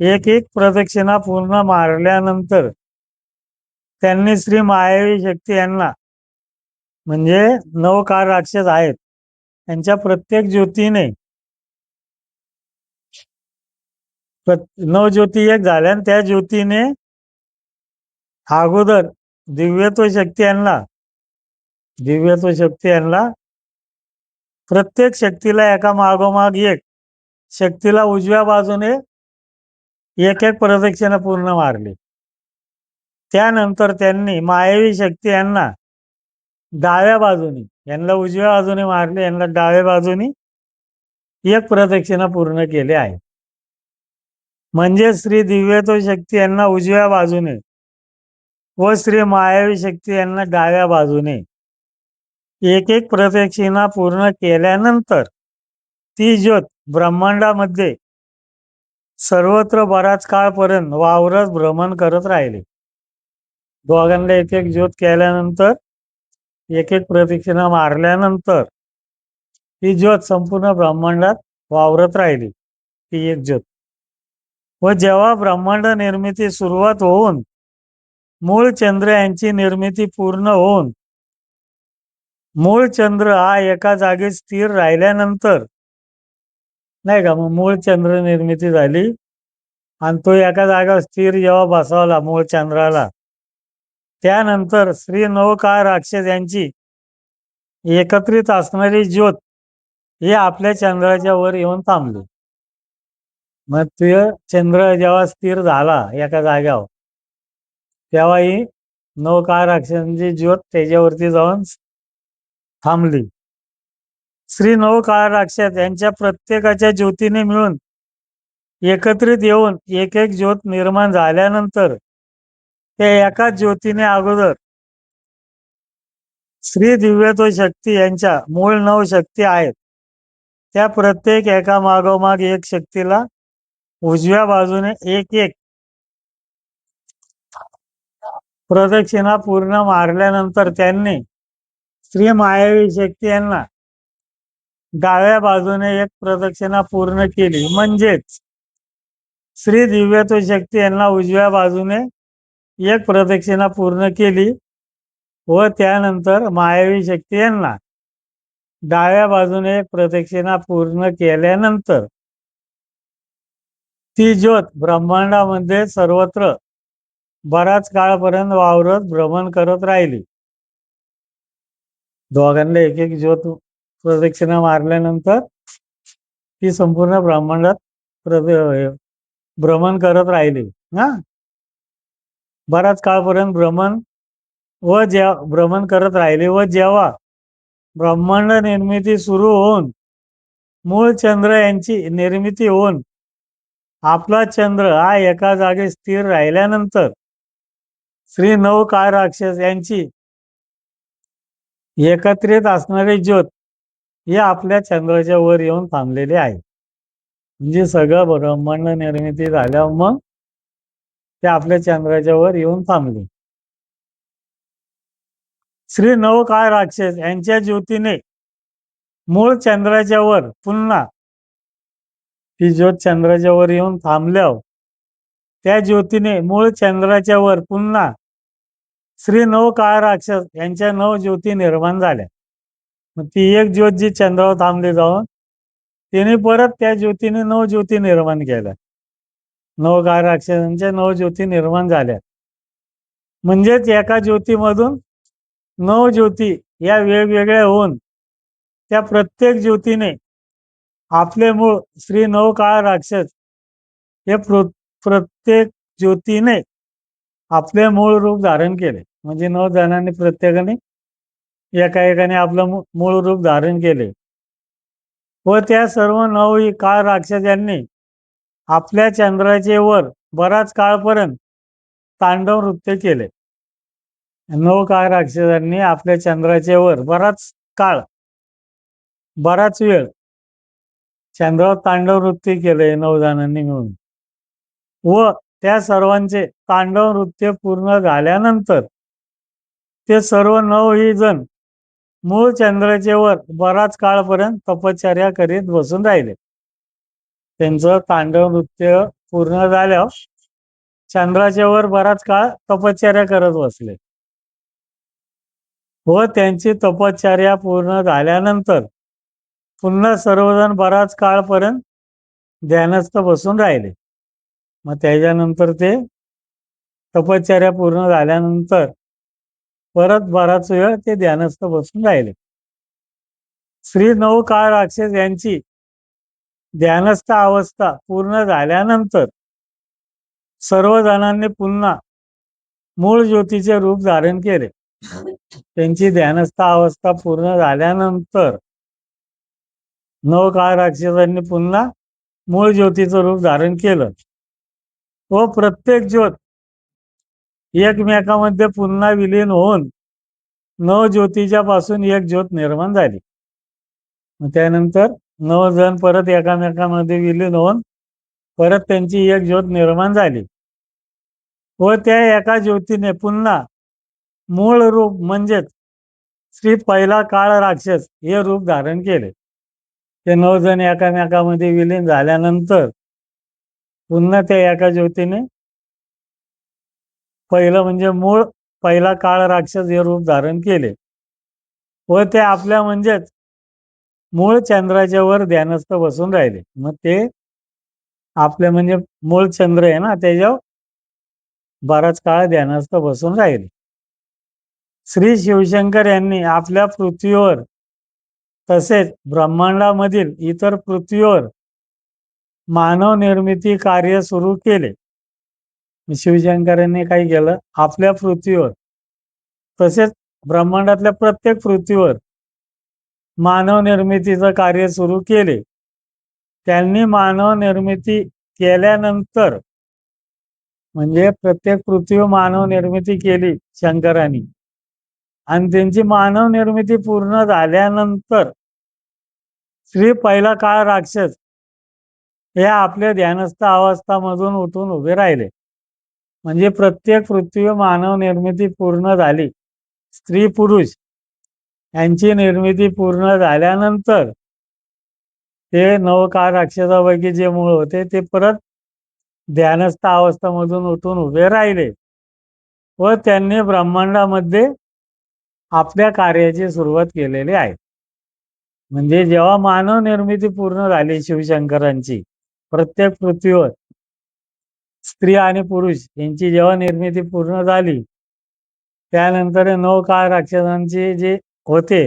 एक एक प्रदक्षिणा पूर्ण मारल्यानंतर त्यांनी श्री मायावी शक्ती यांना, म्हणजे नवकाळ राक्षस आहेत, त्यांच्या प्रत्येक ज्योतीने 9 ज्योती एक झाल्या आणि त्या ज्योतीने अगोदर दिव्यत्व शक्ती यांना प्रत्येक शक्तीला एका मागोमाग एक शक्तीला उजव्या बाजूने एक एक प्रदक्षिणा पूर्ण मारली. त्यानंतर त्यांनी मायावी शक्ती यांना डाव्या बाजूने, यांना उजव्या बाजूने मारले, यांना डाव्या बाजूने एक प्रदक्षिणा पूर्ण केली आहे. म्हणजे श्री दिव्यत्व शक्ती यांना उजव्या बाजूने व श्री मायावी शक्ती यांना डाव्या बाजूने एक एक प्रदक्षिणा पूर्ण केल्यानंतर ती ज्योत ब्रह्मांडामध्ये सर्वत्र बराच काळपर्यंत वावरत भ्रमण करत राहिले. दोघांना एक एक ज्योत केल्यानंतर एक एक प्रदक्षिणा मारल्यानंतर ती ज्योत संपूर्ण ब्रह्मांडात वावरत राहिली, ती एक ज्योत. व जेव्हा ब्रह्मांड निर्मिती सुरुवात होऊन मूळ चंद्र यांची निर्मिती पूर्ण होऊन मूळ चंद्र हा एका जागी स्थिर राहिल्यानंतर, नाही का, मग मूळ चंद्र निर्मिती झाली आणि तो एका जागा स्थिर जेव्हा बसवला मूळ चंद्राला, त्यानंतर श्री नवकाळ राक्षस यांची एकत्रित असणारी ज्योत ही आपल्या चंद्राच्या वर येऊन थांबली. मग ते चंद्र जेव्हा स्थिर झाला एका जाग्यावर, तेव्हा ही नवकाळ राक्षसांची ज्योत त्याच्यावरती जाऊन थांबली. श्री नवकाळ राक्षस यांच्या प्रत्येकाच्या ज्योतीने मिळून एकत्रित येऊन एक एक ज्योत निर्माण झाल्यानंतर त्या एकाच ज्योतीने अगोदर श्री दिव्यत्व शक्ती यांच्या मूळ 9 शक्ती आहेत. त्या प्रत्येक एका मागोमाग एक शक्तीला उजव्या बाजूने एक एक प्रदक्षिणा पूर्ण मारल्यानंतर त्यांनी श्री मायावी शक्ती यांना डाव्या बाजूने एक प्रदक्षिणा पूर्ण केली. म्हणजेच श्री दिव्यत्व शक्ती यांना उजव्या बाजूने एक प्रदक्षिणा पूर्ण केली व त्यानंतर मायावी शक्ती यांना डाव्या बाजूने एक प्रदक्षिणा पूर्ण केल्यानंतर ती ज्योत ब्रह्मांडामध्ये सर्वत्र बराच काळपर्यंत वावरत भ्रमण करत राहिली. दोघांना एक एक ज्योत प्रदक्षिणा मारल्यानंतर ती संपूर्ण ब्रह्मांडात भ्रमण करत राहिली. बराच काळपर्यंत भ्रमण करत राहिले व जेव्हा ब्रह्मांड निर्मिती सुरू होऊन मूळ चंद्र यांची निर्मिती होऊन आपला चंद्र हा एका जागी स्थिर राहिल्यानंतर श्री नवकाळ राक्षस यांची एकत्रित असणारी ज्योत ही आपल्या चंद्राच्या वर येऊन थांबलेली आहे. म्हणजे सगळं ब्रह्मांड निर्मिती झाल्यावर मग ते आपल्या चंद्राच्या वर येऊन थांबले. श्री नवकाळ राक्षस यांच्या ज्योतीने मूळ चंद्राच्या वर पुन्हा ती ज्योत चंद्राच्या वर येऊन थांबल्यावर त्या ज्योतीने मूळ चंद्राच्या वर पुन्हा श्री नवकाळ राक्षस यांच्या 9 ज्योती निर्माण झाल्या. मग ती एक ज्योत जी चंद्रावर थांबली जाऊन तिने परत त्या ज्योतीने 9 ज्योती निर्माण केल्या. नवकाळ राक्षसांच्या 9 ज्योती निर्माण झाल्या. म्हणजेच एका ज्योतीमधून 9 ज्योती या वेगवेगळ्या होऊन त्या प्रत्येक ज्योतीने आपले मूळ श्री नवकाळ राक्षस हे प्रत्येक ज्योतीने आपले मूळ रूप धारण केले. म्हणजे 9 जणांनी प्रत्येकाने एकाने आपलं मूळ रूप धारण केले व त्या सर्व 9 काळ राक्षस यांनी आपल्या चंद्राचे वर बराच काळपर्यंत तांडव नृत्य केले. 9 काळ राक्षसांनी आपल्या चंद्राचे वर बराच वेळ चंद्रावर तांडव नृत्य केले 9 जणांनी मिळून व त्या सर्वांचे तांडव नृत्य पूर्ण झाल्यानंतर ते सर्व 9 जण मूळ चंद्राचे वर बराच काळपर्यंत तपश्चर्या करीत बसून राहिले. त्यांचं तांडव नृत्य पूर्ण झाल्यावर चंद्राच्या वर बराच काळ तपश्चर्या करत बसले व त्यांची तपश्चर्या पूर्ण झाल्यानंतर पुन्हा सर्वजण बराच काळपर्यंत ध्यानस्थ बसून राहिले. मग त्याच्यानंतर ते तपश्चर्या पूर्ण झाल्यानंतर परत बराच वेळ ते ध्यानस्थ बसून राहिले. श्री नवकाळ राक्षस यांची ध्यानस्थ अवस्था पूर्ण झाल्यानंतर सर्वजणांनी पुन्हा मूळ ज्योतीचे रूप धारण केले. त्यांची ध्यानस्थ अवस्था पूर्ण झाल्यानंतर नवकाळ राक्षसांनी पुन्हा मूळ ज्योतीचं रूप धारण केलं व प्रत्येक ज्योत एकमेकांमध्ये पुन्हा विलीन होऊन 9 ज्योतीच्या पासून एक ज्योत निर्माण झाली. त्यानंतर 9 जण परत एकामेकांमध्ये विलीन होऊन परत त्यांची एक ज्योत निर्माण झाली व त्या एका ज्योतीने पुन्हा मूळ रूप म्हणजेच श्री पहिला काळ राक्षस हे रूप धारण केले. ते 9 जण एकामेकांमध्ये विलीन झाल्यानंतर पुन्हा त्या एका ज्योतीने पहिलं म्हणजे मूळ पहिला काळ राक्षस हे रूप धारण केले व ते आपल्या म्हणजेच मूळ चंद्राच्या वर ध्यानस्थ बसून राहिले. मग ते आपल्या म्हणजे मूळ चंद्र आहे ना त्याच्यावर बराच काळ ध्यानस्थ बसून राहिले. श्री शिवशंकर यांनी आपल्या पृथ्वीवर तसेच ब्रह्मांडामधील इतर पृथ्वीवर मानव निर्मिती कार्य सुरू केले. शिवशंकरांनी काय केलं, आपल्या पृथ्वीवर तसेच ब्रह्मांडातल्या प्रत्येक पृथ्वीवर मानव निर्मितीचं कार्य सुरू केले. त्यांनी मानव निर्मिती केल्यानंतर म्हणजे प्रत्येक पृथ्वीवर मानव निर्मिती केली शंकरांनी आणि त्यांची मानव निर्मिती पूर्ण झाल्यानंतर श्री पहिला काळ राक्षस हे आपल्या ध्यानस्थ अवस्थामधून उठून उभे राहिले. म्हणजे प्रत्येक पृथ्वीवर मानव निर्मिती पूर्ण झाली. स्त्री पुरुष यांची निर्मिती पूर्ण झाल्यानंतर ते नवकाळ राक्षसापैकी जे मूळ होते ते परत ध्यानस्थ अवस्थेमधून उठून उभे राहिले व त्यांनी ब्रह्मांडामध्ये आपल्या कार्याची सुरुवात केलेली आहे. म्हणजे जेव्हा मानव निर्मिती पूर्ण झाली शिवशंकरांची प्रत्येक पृथ्वीवर स्त्री आणि पुरुष यांची जेव्हा निर्मिती पूर्ण झाली त्यानंतर नवकाळ राक्षसांचे जे होते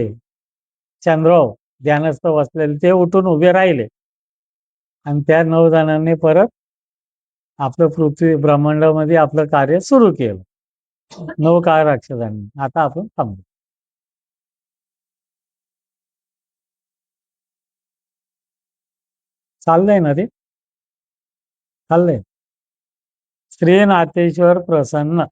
चंद्रराव ध्यानस्थ बसलेले ते उठून उभे राहिले आणि त्या 9 जणांनी परत आपलं पृथ्वी ब्रह्मांडामध्ये आपलं कार्य सुरू केलं. नवकाळ राक्षसांनी. आता आपण थांबू. चाललंय ना ते? चाललंय. श्रीनाथेश्वर प्रसन्न